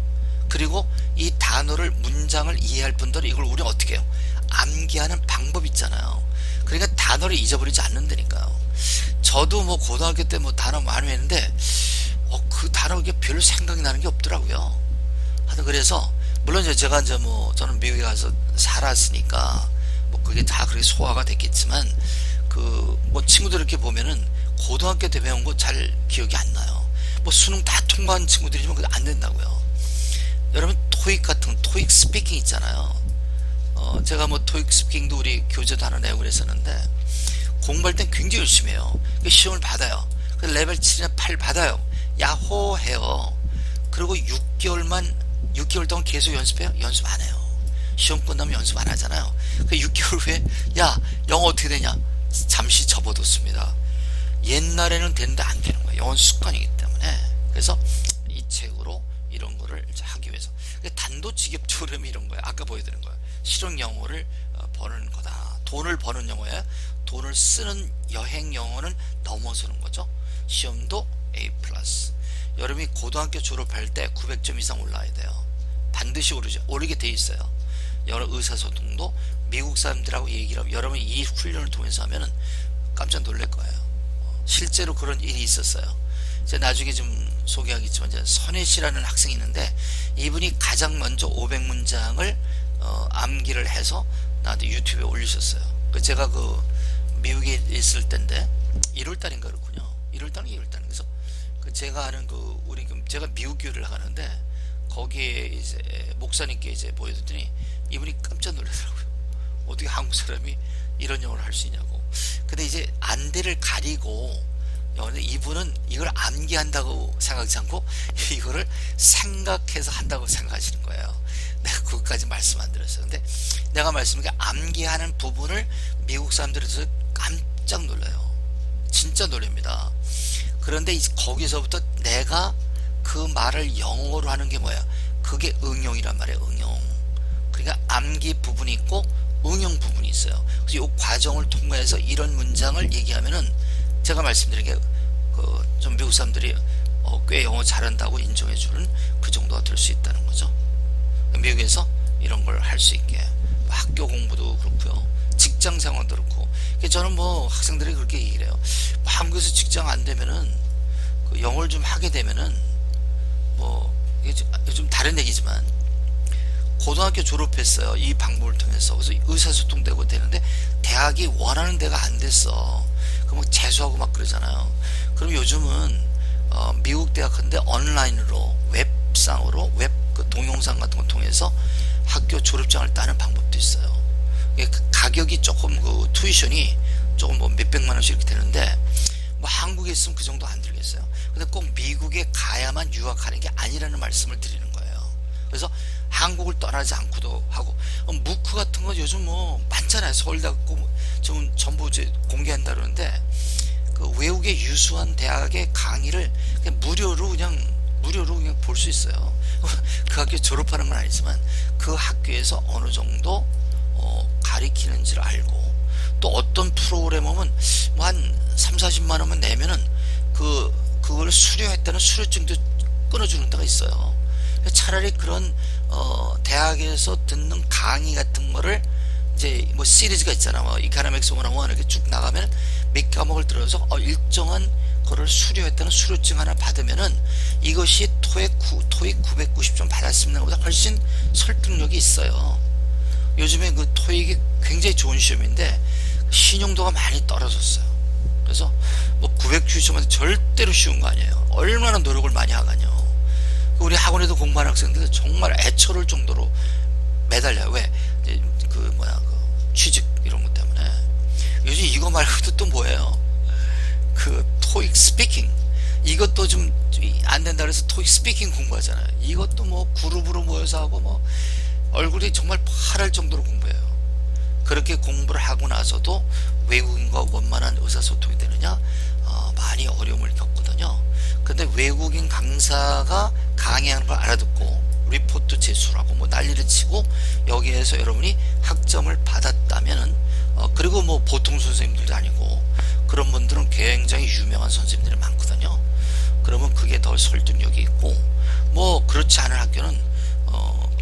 그리고 이 단어를, 문장을 이해할 뿐더러 이걸 우리가 어떻게 해요? 암기하는 방법이 있잖아요. 그러니까 단어를 잊어버리지 않는다니까요. 저도 고등학교 때 단어 많이 했는데 그 단어가 별로 생각이 나는 게 없더라고요. 하여튼 그래서 물론 이제 제가 이제 뭐 저는 미국에 가서 살았으니까 뭐 그게 다 그렇게 소화가 됐겠지만 그 뭐 친구들 이렇게 보면은 고등학교 때 배운 거 잘 기억이 안 나요. 뭐 수능 다 통과한 친구들이지만 그게 안 된다고요. 여러분 토익 같은 토익 스피킹 있잖아요. 제가 뭐 토익 스피킹도 우리 교재도 하나 내고 그랬었는데 공부할 땐 굉장히 열심히 해요. 시험을 받아요. 그 레벨 7이나 8 받아요. 야호 해요. 그리고 6개월 동안 계속 연습해요? 연습 안 해요. 시험 끝나면 연습 안 하잖아요. 그 6개월 후에 야 영어 어떻게 되냐? 잠시 접어뒀습니다. 옛날에는 되는데 안 되는 거예요. 영어는 습관이기 때문에. 그래서 이 책으로 이런 거를 이제 하기 위해서 단도직입적으로 이런 거예요. 아까 보여드린 거예요. 실용 영어를 버는 거다. 돈을 버는 영어예요. 돈을 쓰는 여행 영어는 넘어서는 거죠. 시험도 A+. 여러분이 고등학교 졸업할 때 900점 이상 올라야 돼요. 반드시 오르게 돼 있어요. 여러 의사소통도 미국 사람들하고 얘기를 하면 여러분이 이 훈련을 통해서 하면은 깜짝 놀랄 거예요. 실제로 그런 일이 있었어요. 제가 나중에 좀 소개하겠지만 선혜 씨라는 학생이 있는데 이분이 가장 먼저 500문장을 암기를 해서 나한테 유튜브에 올리셨어요. 제가 그 미국에 있을 때인데 1월달인가 그렇군요. 1월달. 그래서 제가 아는 제가 미국 교회를 가는데 거기에 이제 목사님께 이제 보여줬더니 이분이 깜짝 놀라더라고요. 어떻게 한국 사람이 이런 영어를 할 수 있냐고. 근데 이제 안대를 가리고 이분은 이걸 암기한다고 생각하지 않고 이거를 생각해서 한다고 생각하시는 거예요. 내가 그것까지 말씀 안 드렸어요. 근데 내가 말씀드린 게 암기하는 부분을 미국 사람들이 깜짝 놀라요. 진짜 놀랍니다. 그런데 거기서부터 내가 그 말을 영어로 하는 게 뭐야? 그게 응용이란 말이에요. 응용. 그러니까 암기 부분이 있고 응용 부분이 있어요. 그래서 이 과정을 통해서 이런 문장을 얘기하면은 제가 말씀드린 게 좀 미국 사람들이 꽤 영어 잘한다고 인정해주는 그 정도가 될 수 있다는 거죠. 미국에서 이런 걸 할 수 있게 학교 공부도 그렇고요. 직장 생활도 그렇고. 저는 뭐 학생들이 그렇게 얘기를 해요. 한국에서 직장 안 되면은 그 영어를 좀 하게 되면은 뭐 이게 좀 다른 얘기지만 고등학교 졸업했어요. 이 방법을 통해서. 그래서 의사소통되고 되는데 대학이 원하는 데가 안 됐어. 그럼 재수하고 막 그러잖아요. 그럼 요즘은 미국 대학 같은데 온라인으로 웹상으로 그 동영상 같은 거 통해서 학교 졸업장을 따는 방법도 있어요. 가격이 조금 투이션이 조금 뭐 몇백만 원씩 이렇게 되는데 뭐 한국에 있으면 그 정도 안 들겠어요. 근데 꼭 미국에 가야만 유학하는 게 아니라는 말씀을 드리는 거예요. 그래서 한국을 떠나지 않고도 하고 무크 같은 거 요즘 뭐 많잖아요. 서울대 지금 전부 이제 공개한다 그러는데 그 외국의 유수한 대학의 강의를 그냥 무료로 그냥 볼 수 있어요. 그 학교 졸업하는 건 아니지만 그 학교에서 어느 정도 가리키는지를 알고 또 어떤 프로그램은 뭐 한 3, 40만 원만 내면은 그걸 수료했다는 수료증도 끊어주는 데가 있어요. 차라리 그런 대학에서 듣는 강의 같은 거를 이제 뭐 시리즈가 있잖아. 뭐 이카노믹스 101 이렇게 쭉 나가면 몇 과목을 들어서 일정한 거를 수료했다는 수료증 하나 받으면은 이것이 토익 990점 받았습니다 보다 훨씬 설득력이 있어요. 요즘에 그 토익이 굉장히 좋은 시험인데 신용도가 많이 떨어졌어요. 그래서 뭐 990점은 절대로 쉬운 거 아니에요. 얼마나 노력을 많이 하가뇨. 우리 학원에도 공부하는 학생들 정말 애처로울 정도로 매달려요. 왜? 취직 이런 것 때문에. 요즘 이거 말고도 또 뭐예요? 그 토익 스피킹. 이것도 좀 안 된다 그래서 토익 스피킹 공부하잖아요. 이것도 뭐 그룹으로 모여서 하고 뭐 얼굴이 정말 파랄 정도로 공부해요. 그렇게 공부를 하고 나서도 외국인과 원만한 의사소통이 되느냐? 많이 어려움을 겪거든요. 근데 외국인 강사가 강의하는 걸 알아듣고 리포트 제출하고 뭐 난리를 치고 여기에서 여러분이 학점을 받았다면은 그리고 뭐 보통 선생님들도 아니고 그런 분들은 굉장히 유명한 선생님들이 많거든요. 그러면 그게 더 설득력이 있고 뭐 그렇지 않은 학교는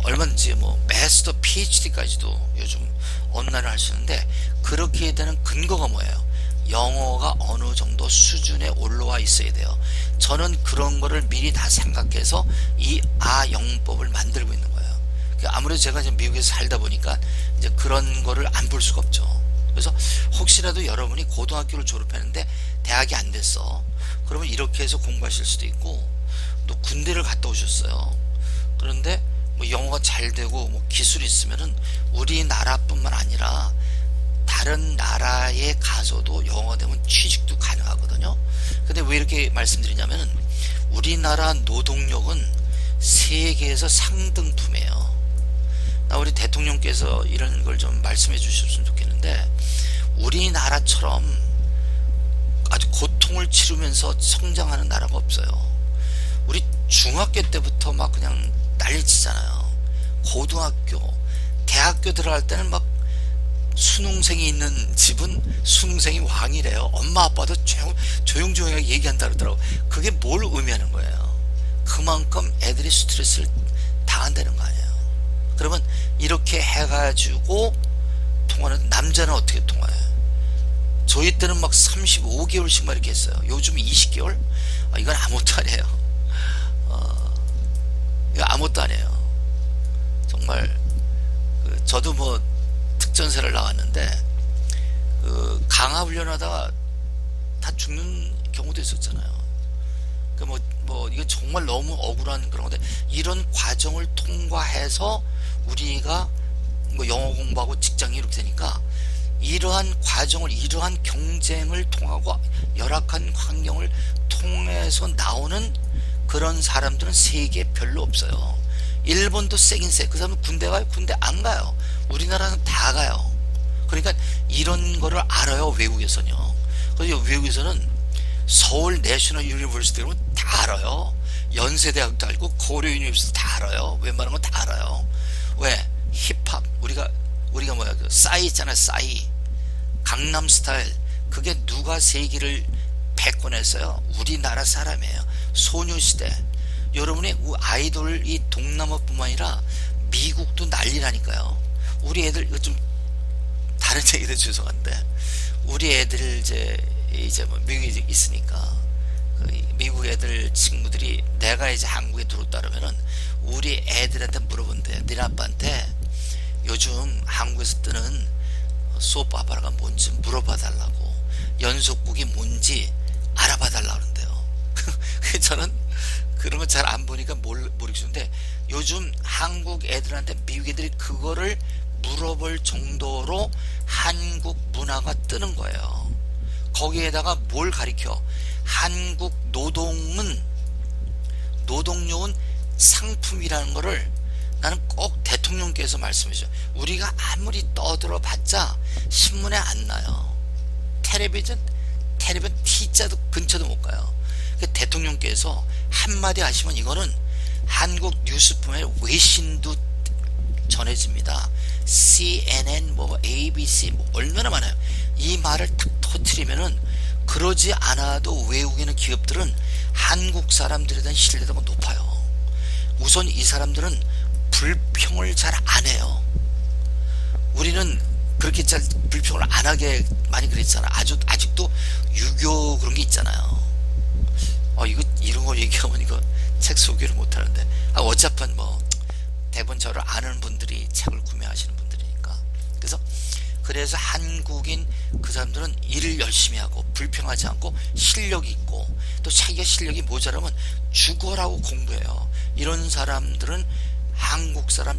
얼마든지 뭐 마스터 PhD까지도 요즘 온라인을 할 수 있는데 그렇게 되는 근거가 뭐예요? 영어가 어느 정도 수준에 올라와 있어야 돼요. 저는 그런 거를 미리 다 생각해서 이 영법을 만들고 있는 거예요. 아무래도 제가 이제 미국에서 살다 보니까 이제 그런 거를 안 볼 수가 없죠. 그래서 혹시라도 여러분이 고등학교를 졸업했는데 대학이 안 됐어. 그러면 이렇게 해서 공부하실 수도 있고, 또 군대를 갔다 오셨어요. 그런데 뭐 영어가 잘 되고 뭐 기술이 있으면은 우리나라뿐만 아니라 다른 나라에 가서도 영어가 되면 취직도 가능하거든요. 근데 왜 이렇게 말씀드리냐면은 우리나라 노동력은 세계에서 상등품이에요. 우리 대통령께서 이런 걸 좀 말씀해 주셨으면 좋겠는데, 우리나라처럼 아주 고통을 치르면서 성장하는 나라가 없어요. 우리 중학교 때부터 막 그냥 난리치잖아요. 고등학교, 대학교 들어갈 때는 막 수능생이 있는 집은 수능생이 왕이래요. 엄마 아빠도 조용조용하게 얘기한다 그러더라고. 그게 뭘 의미하는 거예요? 그만큼 애들이 스트레스를 당한다는 거 아니에요. 그러면 이렇게 해가지고 통화는, 남자는 어떻게 통화해? 저희 때는 막 35개월씩 막 이렇게 했어요. 요즘 20개월? 이건 아무것도 아니에요. 이거 아무것도 아니에요. 정말 저도 뭐 특전사를 나왔는데 강화 훈련하다가 다 죽는 경우도 있었잖아요. 이거 정말 너무 억울한 그런 건데, 이런 과정을 통과해서 우리가 뭐 영어 공부하고 직장이 이렇게 되니까, 이러한 과정을, 이러한 경쟁을 통하고 열악한 환경을 통해서 나오는 그런 사람들은 세계에 별로 없어요. 일본도 세긴 세. 그 사람은 군대 가요? 군대 안 가요. 우리나라는 다 가요. 그러니까 이런 거를 알아요, 외국에서는요. 그래서 외국에서는 서울 내셔널 유니버시티 그러면 다 알아요. 연세대학도 알고 고려 유니버시티 다 알아요. 웬만한 건 다 알아요. 왜? 힙합, 우리가 뭐야, 그 싸이 있잖아요. 싸이, 강남스타일, 그게 누가 세계를 패권했어요? 우리나라 사람이에요. 소녀시대. 여러분이 아이돌이 동남아뿐만 아니라 미국도 난리라니까요. 우리 애들, 이거 좀 다른 얘기도 죄송한데, 우리 애들 이제 뭐 미국에 있으니까 미국 애들 친구들이 내가 이제 한국에 들어왔다 그러면은 우리 애들한테 물어본대요. 니네 아빠한테 요즘 한국에서 뜨는 소파바라가 뭔지 물어봐 달라고, 연속곡이 뭔지 알아봐 달라고 그런대요. 저는 그런 거 잘 안 보니까 모르겠는데, 요즘 한국 애들한테 미국 애들이 그거를 물어볼 정도로 한국 문화가 뜨는 거예요. 거기에다가 뭘 가리켜? 한국 노동력은 상품이라는 거를 나는 꼭 대통령께서 말씀해 주죠. 우리가 아무리 떠들어 봤자 신문에 안 나요. 텔레비전 T자도 근처도 못 가요. 대통령께서 한마디 하시면 이거는 한국 뉴스뿐만 아니라 외신도 전해집니다. CNN, 뭐 ABC, 뭐 얼마나 많아요. 이 말을 탁 터트리면은, 그러지 않아도 외국에 있는 기업들은 한국 사람들에 대한 신뢰도가 높아요. 우선 이 사람들은 불평을 잘 안 해요. 우리는 그렇게 잘 불평을 안 하게 많이 그랬잖아. 아직도 유교 그런 게 있잖아요. 이런 거 얘기하면 이거 책 소개를 못 하는데, 어차피 뭐 대부분 저를 아는 분들이 책을 구매하시는 분들이니까. 그래서 한국인 그 사람들은 일을 열심히 하고 불평하지 않고 실력이 있고, 또 자기가 실력이 모자라면 죽어라고 공부해요. 이런 사람들은 한국 사람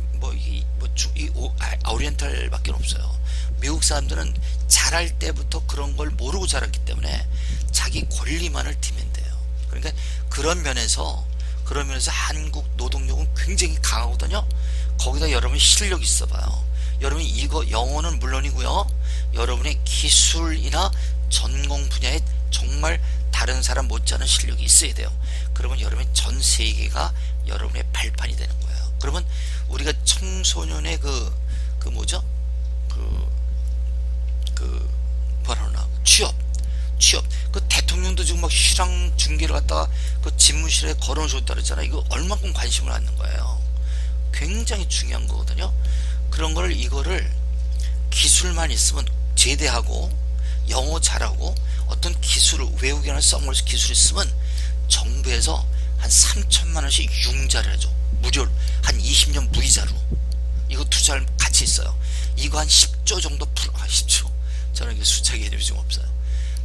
오리엔탈밖에 없어요. 미국 사람들은 자랄 때부터 그런 걸 모르고 자랐기 때문에 자기 권리만을 뒤면 돼요. 그러니까 그런 면에서 한국 노동력은 굉장히 강하거든요. 거기다 여러분이 실력 있어 봐요. 여러분이 이거 영어는 물론이고요, 여러분의 기술이나 전공 분야에 정말 다른 사람 못지않은 실력이 있어야 돼요. 그러면 여러분의 전 세계가 여러분의 발판이 되는 거예요. 그러면 우리가 청소년의 취업, 그 대통령도 지금 막 실황 중계를 갖다가 그 집무실에 걸어줬다 그랬잖아. 이거 얼마큼 관심을 갖는 거예요. 굉장히 중요한 거거든요. 이거를 기술만 있으면, 제대하고 영어 잘하고 어떤 기술을, 외국인을 써먹을 기술이 있으면 정부에서 한 3천만 원씩 융자를 해줘. 무료로 한 20년 무이자로. 이거 투자할 가치 있어요. 이거 한 10조 정도 10조. 저는 이게 숫자 개념이 좀 없어요.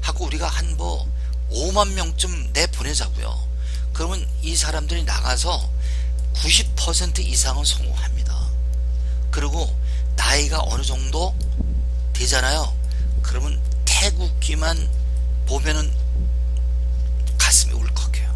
하고 우리가 한 뭐 5만 명쯤 내보내자고요. 그러면 이 사람들이 나가서 90% 이상은 성공합니다. 그리고 나이가 어느 정도 되잖아요. 그러면 태국기만 보면은 가슴이 울컥해요.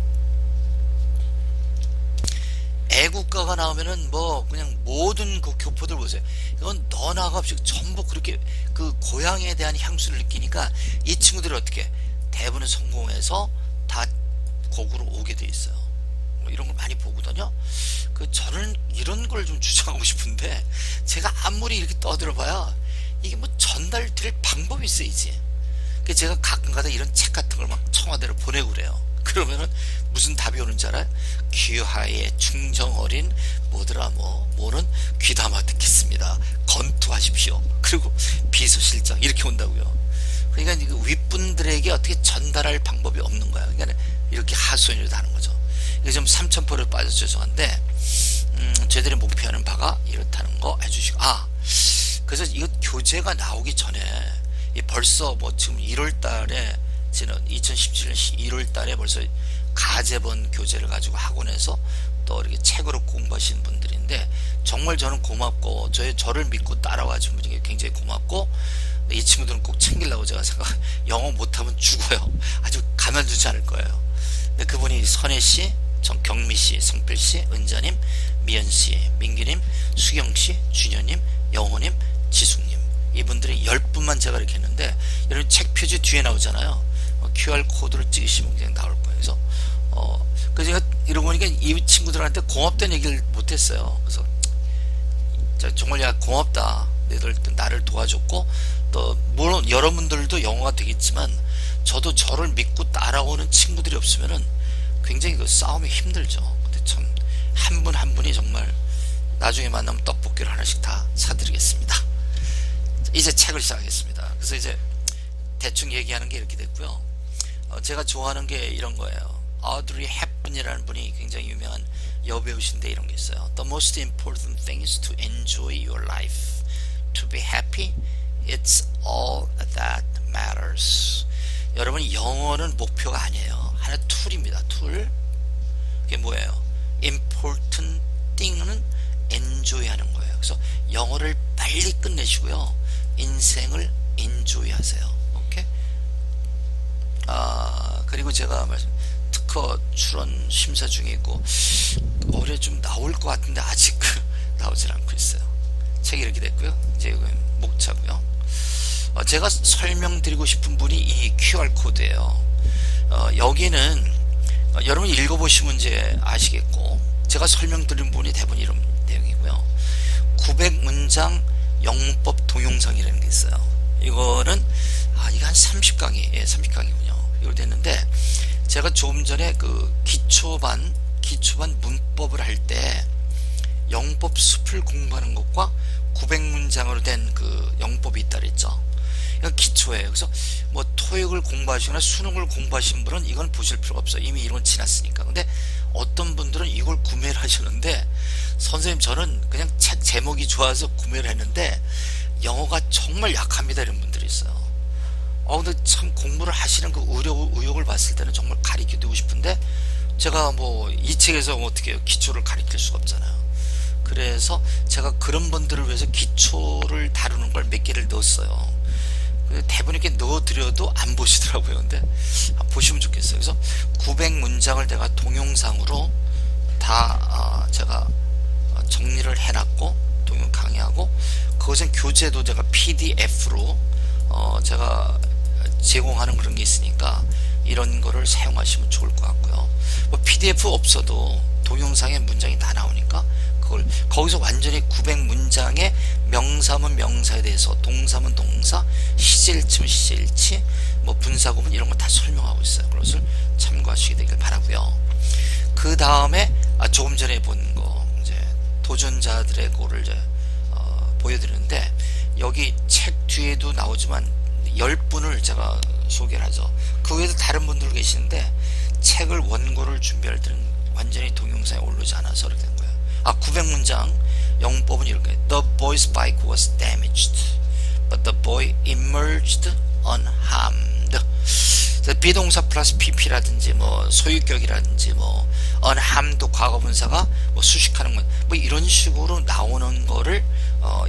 애국가가 나오면은 뭐 그냥 모든 그 교포들 보세요. 이건 너나가 없이 전부 그렇게 그 고향에 대한 향수를 느끼니까 이 친구들이 어떻게 대부분 성공해서 다 곡으로 오게 돼 있어요. 뭐 이런 걸 많이 보거든요. 그 저는 이런 걸 좀 주장하고 싶은데 제가 아무리 이렇게 떠들어봐야 이게 뭐 전달될 방법이 있어야지. 그 제가 가끔가다 이런 책 같은 걸 막 청와대로 보내고 그래요. 그러면은 무슨 답이 오는 줄 알아요? 귀하의 충정 어린 뭐더라 뭐는 귀담아 듣겠습니다. 건투하십시오. 그리고 비서실장 이렇게 온다고요. 그러니까 그 윗분들에게 어떻게 전달할 방법이 없는 거야. 그러니까 이렇게 하소연을 하는 거죠. 이거 좀 삼천포를 빠져 죄송한데 저희들이 목표하는 바가 이렇다는 거 해주시고 그래서 이거 교재가 나오기 전에 벌써 뭐 지금 1월달에 지난 2017년 1월달에 벌써 가제본 교재를 가지고 학원에서 또 이렇게 책으로 공부하시는 분들인데 정말 저는 고맙고 저를 믿고 따라와 준 분이 굉장히 고맙고 이 친구들은 꼭 챙기려고 제가 생각 영어 못하면 죽어요. 아주 가만두지 않을 거예요. 근데 그분이 선혜씨, 정경미씨, 성필씨, 은자님, 미연씨, 민규님, 수경씨, 준현님, 영호님, 지숙님 이분들이 10분만 제가 이렇게 했는데 여러분 책 표지 뒤에 나오잖아요. QR코드를 찍으시면 그냥 나올 거예요. 그래서 제가 이러고 보니까 이 친구들한테 고맙다는 얘기를 못했어요. 그래서 정말 야 고맙다. 너희들 나를 도와줬고 또 물론 여러분들도 영어가 되겠지만 저도 저를 믿고 따라오는 친구들이 없으면은 굉장히 그 싸움이 힘들죠. 근데 참 한 분 한 분이 정말 나중에 만나면 떡볶이를 하나씩 다 사드리겠습니다. 이제 책을 시작하겠습니다. 그래서 이제 대충 얘기하는 게 이렇게 됐고요. 제가 좋아하는 게 이런 거예요. 아드리 헵번이라는 분이 굉장히 유명한 여배우신데 이런 게 있어요. The most important thing is to enjoy your life. To be happy, it's all that matters. 여러분 영어는 목표가 아니에요. 하나 툴입니다. 툴. 그게 뭐예요? Important thing은 enjoy 하는 거예요. 그래서 영어를 빨리 끝내시고요. 인생을 enjoy 하세요. 오케이? 그리고 제가 특허 출원 심사 중에 있고 올해 좀 나올 것 같은데 아직 나오질 않고 있어요. 책이 이렇게 됐고요. 이제 이건 목차고요. 제가 설명드리고 싶은 분이 이 QR코드예요. 여기는 여러분이 읽어보시면 이제 아시겠고 제가 설명드린 분이 대부분 이런 내용이고요. 900문장 영문법 동영상이라는 게 있어요. 이거는 이게 한 30강이 30강이군요. 이걸 됐는데 제가 조금 전에 그 기초반 문법을 할 때 영법 숲을 공부하는 것과 900문장으로 된 그 영법이 있다 그랬죠. 이건 기초예요. 그래서 뭐 토익을 공부하시거나 수능을 공부하신 분은 이건 보실 필요가 없어요. 이미 이론 지났으니까. 근데 어떤 분들은 이걸 구매를 하시는데 선생님 저는 그냥 책 제목이 좋아서 구매를 했는데 영어가 정말 약합니다 이런 분들이 있어요. 근데 참 공부를 하시는 그 의욕을 봤을 때는 정말 가르쳐드리고 싶은데 제가 뭐 이 책에서 어떻게 해요? 기초를 가르칠 수가 없잖아요. 그래서 제가 그런 분들을 위해서 기초를 다루는 걸 몇 개를 넣었어요. 대부분 이렇게 넣어드려도 안 보시더라고요. 근데 보시면 좋겠어요. 그래서 900문장을 내가 동영상으로 다 제가 정리를 해놨고 동영 강의하고 그것은 교재도 제가 PDF로 제가 제공하는 그런 게 있으니까 이런 거를 사용하시면 좋을 것 같고요. 뭐 PDF 없어도 동영상에 문장이 다 나오니까 그걸 거기서 완전히 900문장의 명사문 명사에 대해서 동사문 동사 시제일치면 시제일치 뭐 분사구문 이런 거 다 설명하고 있어요. 그것을 참고하시게 되길 바라고요. 그 다음에 조금 전에 본 거 이제 도전자들의 거를 이제 보여드리는데 여기 책 뒤에도 나오지만 10분을 제가 소개를 하죠. 그 외에도 다른 분들 계시는데 책을 원고를 준비할 때는 완전히 동영상에 오르지 않아서 그렇게 된 거예요. 900문장 영법은 이런 거예요. The boy's bike was damaged, but the boy emerged unharmed. 비동사 플러스 pp라든지 뭐 소유격이라든지 뭐 unharmed 과거분사가 뭐 수식하는 건 뭐 이런 식으로 나오는 거를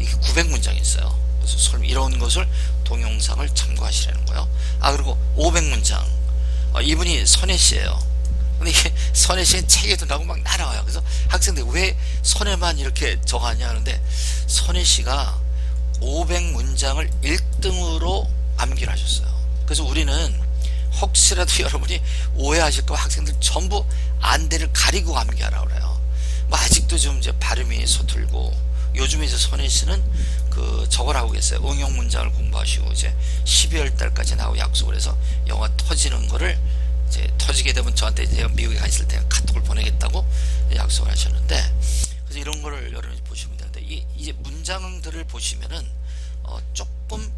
이게 900문장이 있어요. 그래서 이런 것을 동영상을 참고하시라는 거예요. 아, 그리고 500문장. 이분이 선혜 씨예요. 근데 이게 선혜 씨는 책에도 나오고 막 날아와요. 그래서 학생들 왜 선혜만 이렇게 적하냐 하는데, 선혜 씨가 500문장을 1등으로 암기를 하셨어요. 그래서 우리는 혹시라도 여러분이 오해하실까 봐 학생들 전부 안대를 가리고 암기하라 그래요. 뭐 아직도 좀 이제 발음이 서툴고, 요즘에 이제 선혜 씨는 저걸 하고 계세요. 응용 문장을 공부하시고 이제 12월 달까지 나오고 약속을 해서 영어 터지는 거를 이제 터지게 되면 저한테 제가 미국에 가 있을 때 카톡을 보내겠다고 약속을 하셨는데, 그래서 이런 거를 여러분이 보시면 되는데, 이제 문장들을 보시면은 조금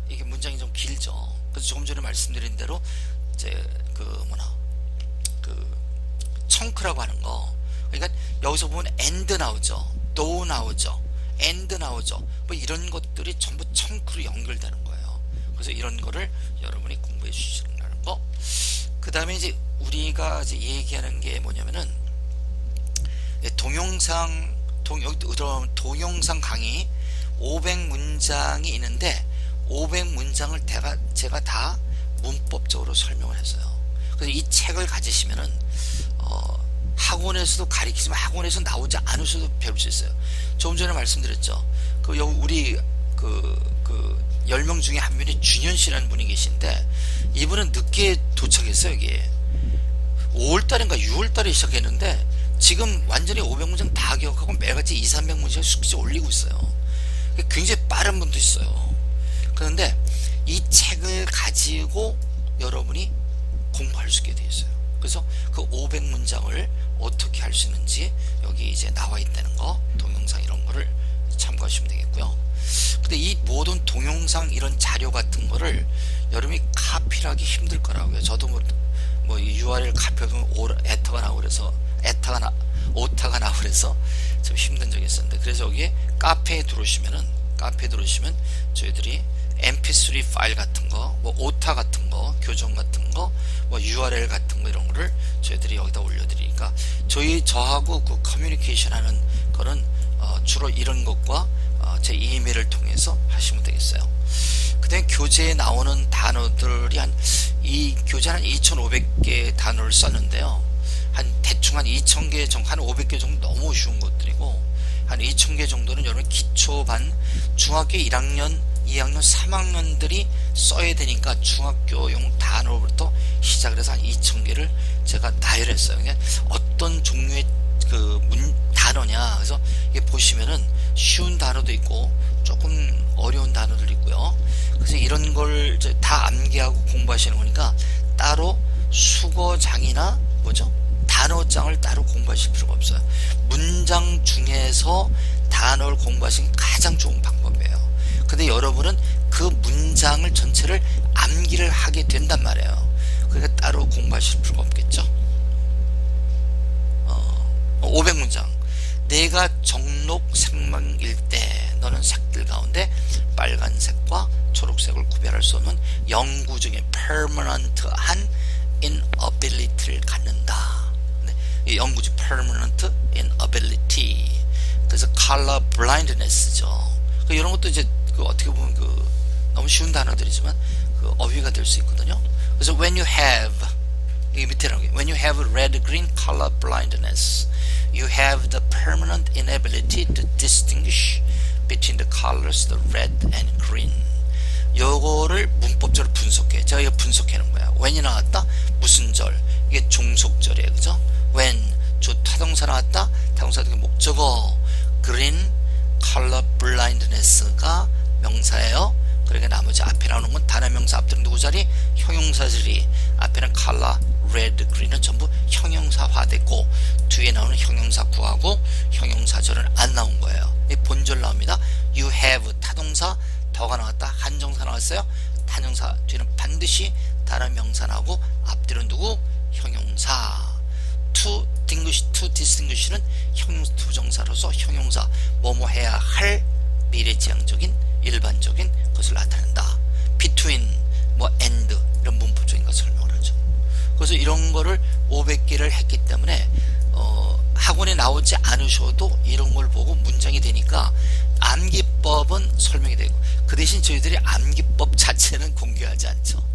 이게 문장이 좀 길죠. 그래서 조금 전에 말씀드린 대로 이제 청크라고 하는 거, 그러니까 여기서 보면 and 나오죠, do 나오죠, and 나오죠, 뭐 이런 것들이 전부 청크로 연결되는 거예요. 그래서 이런 거를 여러분이 공부해 주시라는 거. 그 다음에 이제 우리가 이제 얘기하는 게 뭐냐면은, 동영상 강의 500문장이 있는데 500문장을 제가 다 문법적으로 설명을 했어요. 그래서 이 책을 가지시면은 학원에서도 가르치지만 학원에서 나오지 않으셔도 배울 수 있어요. 조금 전에 말씀드렸죠. 우리 10명 중에 한 분이 준현 씨라는 분이 계신데, 이분은 늦게 도착했어요. 여기에 5월달인가 6월달에 시작했는데 지금 완전히 500문장 다 기억하고 매일같이 200~300문장 숙제 올리고 있어요. 굉장히 빠른 분도 있어요. 그런데 이 책을 가지고 여러분이 공부할 수 있게 되어 있어요. 그래서 그 500문장을 어떻게 할 수 있는지 여기 이제 나와 있다는 거, 동영상 이런 거를 참고하시면 되겠고요. 근데 이 모든 동영상 이런 자료 같은 거를 여러분이 카피를 하기 힘들 거라고요. 저도 뭐 URL 카피하면 에터가 나오고 그래서 오타가 나오고 그래서 좀 힘든 적이 있었는데, 그래서 여기에 카페에 들어오시면 저희들이 mp3 파일 같은 거, 뭐 오타 같은 거, 교정 같은 거, 뭐 URL 같은 거 이런 거를 저희들이 여기다 올려드리니까, 저하고 그 커뮤니케이션 하는 거는 주로 이런 것과 제 이메일을 통해서 하시면 되겠어요. 그 다음에 교재에 나오는 단어들이 이 교재 한 2,500개 단어를 썼는데요. 대충 한 2,000개 정도, 한 500개 정도 너무 쉬운 것들이고, 한 2,000개 정도는 여러분 기초반, 중학교 1학년, 2학년, 3학년들이 써야 되니까 중학교용 단어부터 시작을 해서 한 2,000개를 제가 나열했어요. 그냥 어떤 종류의 단어냐. 그래서 이게 보시면은 쉬운 단어도 있고 조금 어려운 단어들 있고요. 그래서 이런 걸 다 암기하고 공부하시는 거니까 따로 수거장이나 단어장을 따로 공부하실 필요가 없어요. 문장 중에서 단어를 공부하시는 게 가장 좋은 방법이에요. 근데 여러분은 그 문장을 전체를 암기를 하게 된단 말이에요. 그러니까 따로 공부하실 필요가 없겠죠. 500문장. 내가 정록색망일 때 너는 색들 가운데 빨간색과 초록색을 구별할 수 없는 영구적인 permanent한 inability를 갖는다. 이 영구적 permanent inability. 그래서 color blindness죠. 이런 것도 이제 어떻게 보면 너무 쉬운 단어들이지만 어휘가 될 수 있거든요. 그래서 when you have, 이 밑에라고, when you have red green color blindness, you have the permanent inability to distinguish between the colors, the red and green. 요거를 문법적으로 분석해. 제가 이거 분석해 놓은 거야. when이 나왔다, 무슨 절, 이게 종속절이에요, 그죠? when, 타동사 나왔다, 타동사 목적어, green color blindness가 명사예요. 그러니까 나머지 앞에 나오는 건 단어명사 앞들은 누구 자리? 형용사 자리. 앞에는 color, red, green은 전부 형용사화됐고, 뒤에 나오는 형용사 구하고 형용사절은 안 나온 거예요. 본절 나옵니다. you have 타동사, 더가 나왔다, 한정사 나왔어요. 단정사 뒤는 반드시 단어명사 나오고 앞뒤는 누구? 형용사. to to distinguish는 형용사 부정사로서 형용사 뭐뭐 해야 할 미래지향적인 일반적인 것을 나타낸다. between 뭐 and 이런 문법적인 것을 설명을 하죠. 그래서 이런 거를 500개를 했기 때문에 학원에 나오지 않으셔도 이런 걸 보고 문장이 되니까 암기법은 설명이 되고, 그 대신 저희들이 암기법 자체는 공개하지 않죠.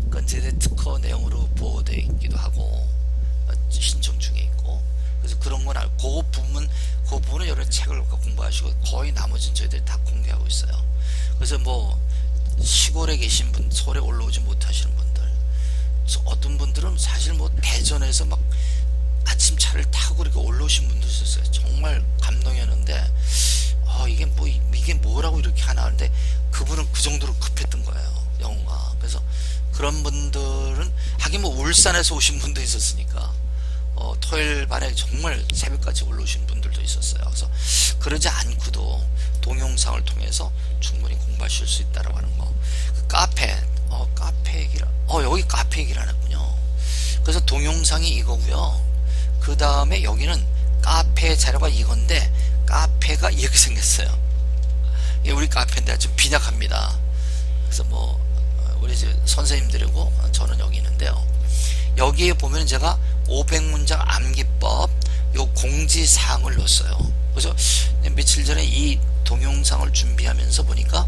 그건 저희들 특허 내용으로 보호되어 있기도 하고 신청 중에 있고, 그래서 그런 건 알고 그 부분은 여러 책을 공부하시고 거의 나머지는 저희들이 다 공개하고 있어요. 그래서 뭐 시골에 계신 분, 서울에 올라오지 못하시는 분들, 어떤 분들은 사실 뭐 대전에서 막 아침 차를 타고 이렇게 올라오신 분도 있었어요. 정말 감동이었는데 이게 뭐라고 이렇게 하나 하는데 그분은 그 정도로 급했던 거예요, 영어가. 그래서 그런 분들은 하긴 뭐 울산에서 오신 분도 있었으니까 토요일 밤에 정말 새벽까지 올라오신 분들도 있었어요. 그래서 그러지 않고도 동영상을 통해서 충분히 공부하실 수 있다라고 하는 거. 그 카페 얘기라 여기 카페 얘기를 안 했군요. 그래서 동영상이 이거고요. 그 다음에 여기는 카페 자료가 이건데, 카페가 이렇게 생겼어요. 이게 우리 카페인데 아주 빈약합니다. 그래서 뭐 우리 선생님들이고 저는 여기 있는데요. 여기에 보면 제가 500문장 암기법 요 공지사항을 넣었어요. 그래서 며칠 전에 이 동영상을 준비하면서 보니까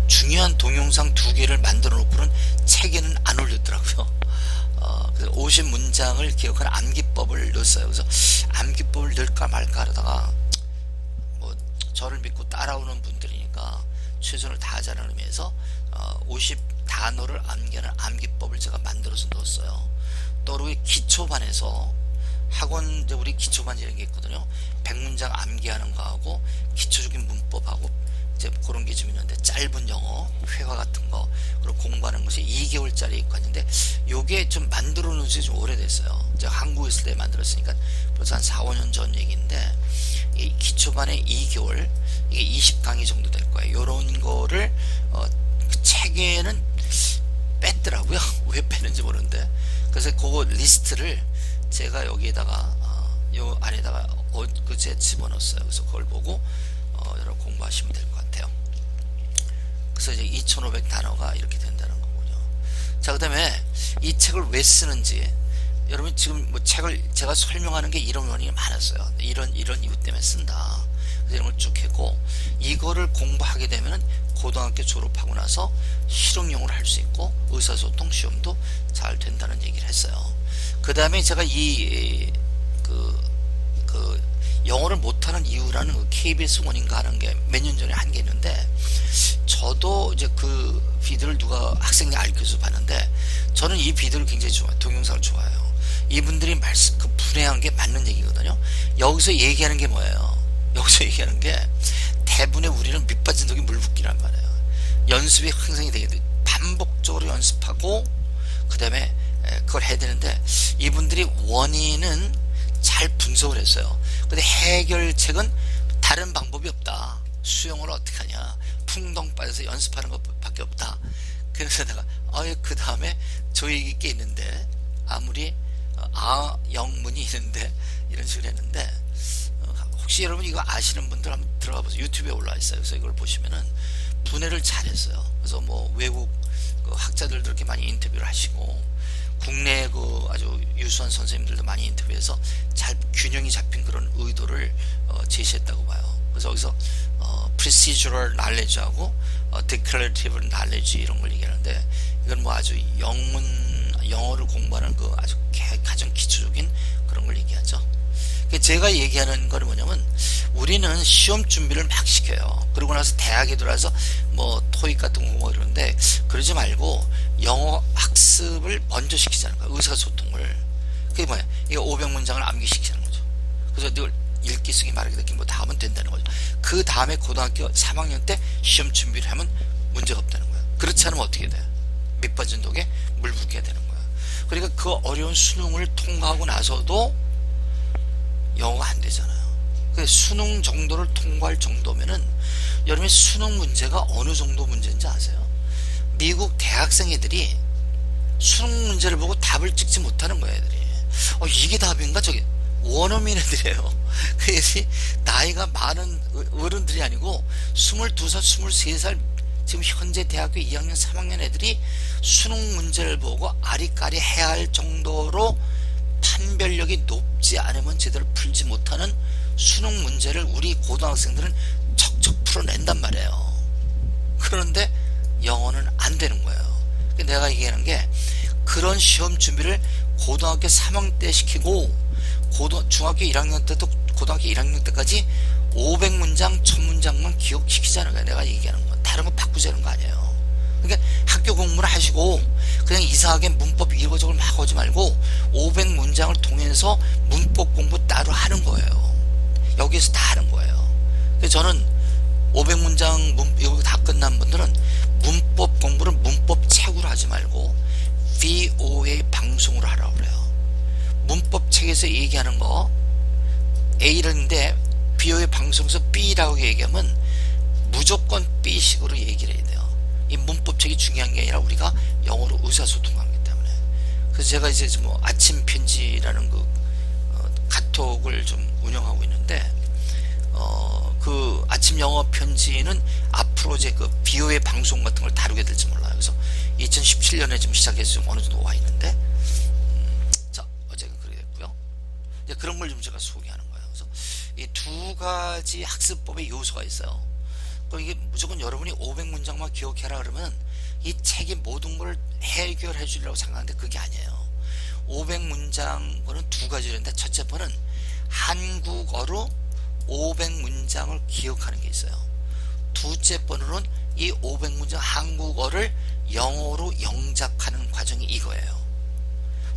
중요한 동영상 2개를 만들어 놓고는 책에는 안 올렸더라고요. 그래서 50문장을 기억하는 암기법을 넣었어요. 그래서 암기법을 넣을까 말까 하다가 뭐 저를 믿고 따라오는 분들이니까 최선을 다하자는 의미에서 50단어를 암기하는 암기법을 제가 만들어서 넣었어요. 또 우리 기초반에서 학원 우리 기초반 이런 게 있거든요. 100문장 암기하는 거하고 기초적인 문법하고 이제 그런 게 좀 있는데, 짧은 영어 회화 같은 거 그리고 공부하는 것이 2개월짜리 있고 있는데, 요게 좀 만들어 놓은 지 좀 오래됐어요. 제가 한국에 있을 때 만들었으니까 벌써 한 4, 5년 전 얘기인데, 이 기초반에 2개월 이게 20강의 정도 될 거예요. 요런 거를 그 책에는 뺐더라고요. 왜 빼는지 모르는데. 그래서 그거 리스트를 제가 여기에다가 요 안에다가 그제 집어넣었어요. 그래서 그걸 보고 여러분 공부하시면 될 것 같아요. 그래서 이제 2500단어가 이렇게 된다는 거군요. 자, 그 다음에 이 책을 왜 쓰는지, 여러분 지금 뭐 책을 제가 설명하는 게 이런 원인이 많았어요. 이런 이유 때문에 쓴다. 그래서 이런 걸 쭉 했고, 이거를 공부하게 되면은 고등학교 졸업하고 나서 실용용으로 할 수 있고 의사소통 시험도 잘 된다는 얘기를 했어요. 그 다음에 제가 영어를 못하는 이유라는 그 KBS 원인가 하는 게 몇 년 전에 한 게 있는데, 저도 이제 그 비디오를 누가 학생이 알려줘서 봤는데, 저는 이 비디오를 굉장히 좋아해요. 동영상을 좋아해요. 이분들이 그 분해한 게 맞는 얘기거든요. 여기서 얘기하는 게 뭐예요? 여기서 얘기하는 게 대부분의 우리는 밑빠진 독이 물붓기란 말이에요. 연습이 항상 되게 반복적으로 연습하고 그 다음에 그걸 해야 되는데, 이분들이 원인은 잘 분석을 했어요. 근데 해결책은 다른 방법이 없다. 수영을 어떻게 하냐, 풍덩 빠져서 연습하는 것밖에 없다. 그래서 내가 그 다음에 저 얘기 게 있는데, 아무리 영문이 있는데 이런 식으로 했는데, 혹시 여러분 이거 아시는 분들 한번 들어가 보세요. 유튜브에 올라와 있어요. 그래서 이걸 보시면은 분해를 잘했어요. 그래서 뭐 외국 그 학자들도 이렇게 많이 인터뷰를 하시고, 국내 그 아주 유수한 선생님들도 많이 인터뷰해서 잘 균형이 잡힌 그런 의도를 제시했다고 봐요. 그래서 여기서 procedural knowledge하고 declarative knowledge 이런 걸 얘기하는데, 이건 뭐 아주 영어를 공부하는 그 아주 가장 기초적인 그런 걸 얘기하죠. 제가 얘기하는 거는 뭐냐면, 우리는 시험 준비를 막 시켜요. 그러고 나서 대학에 들어와서 뭐 토익 같은 거 공부하고 이러는데, 그러지 말고 영어 학습을 먼저 시키자는 거야. 의사소통을. 그게 뭐야? 이거 500문장을 암기시키는 거죠. 그래서 이걸 읽기, 쓰기, 말하기, 듣기 뭐 다 하면 된다는 거죠. 그 다음에 고등학교 3학년 때 시험 준비를 하면 문제가 없다는 거야. 그렇지 않으면 어떻게 돼? 밑빠진 독에 물 붓게 되는 거야. 그러니까 그 어려운 수능을 통과하고 나서도 영어가 안 되잖아요. 수능 정도를 통과할 정도면은, 여러분이 수능 문제가 어느 정도 문제인지 아세요? 미국 대학생 애들이 수능 문제를 보고 답을 찍지 못하는 거예요, 애들이. 이게 답인가? 저게 원어민 애들이에요. 그래서 나이가 많은 어른들이 아니고 22살, 23살 지금 현재 대학교 2학년, 3학년 애들이 수능 문제를 보고 아리까리 해야 할 정도로 판별력이 높지 않으면 제대로 풀지 못하는 수능 문제를 우리 고등학생들은 척척 풀어낸단 말이에요. 그런데 영어는 안 되는 거예요. 내가 얘기하는 게 그런 시험 준비를 고등학교 3학년 때 시키고 중학교 1학년 때도 고등학교 1학년 때까지 500문장 1000문장만 기억시키자는 거야. 내가 얘기하는 건 다른 거 바꾸자는 거 아니에요. 그러니까 학교 공부를 하시고 그냥 이상하게 문법 이거저걸 막 하지 말고 500문장을 통해서 문법 공부 따로 하는 거예요. 여기서 다 하는 거예요. 그래서 저는 500문장 여기 다 끝난 분들은 문법 공부를 문법 책으로 하지 말고 VOA 방송으로 하라고 그래요. 문법 책에서 얘기하는 거 A인데 VOA 방송에서 B라고 얘기하면 무조건 B식으로 얘기를 해야 돼요. 이 문법책이 중요한 게 아니라 우리가 영어로 의사소통하기 때문에. 그래서 제가 이제 뭐 아침 편지라는 그 카톡을 좀 운영하고 있는데 그 아침 영어 편지는 앞으로 이제 그 비오의 방송 같은 걸 다루게 될지 몰라요. 그래서 2017년에 좀 시작해서 좀 어느 정도 와 있는데, 자, 어제가 그렇게 됐고요. 이제 그런 걸 좀 제가 소개하는 거예요. 그래서 이 두 가지 학습법의 요소가 있어요. 그 이게 무조건 여러분이 500문장만 기억해라 그러면 이 책이 모든 걸 해결해 주려고 생각하는데 그게 아니에요. 500문장은 두 가지인데 첫째 번은 한국어로 500문장을 기억하는 게 있어요. 둘째 번으로는 이 500문장 한국어를 영어로 영작하는 과정이 이거예요.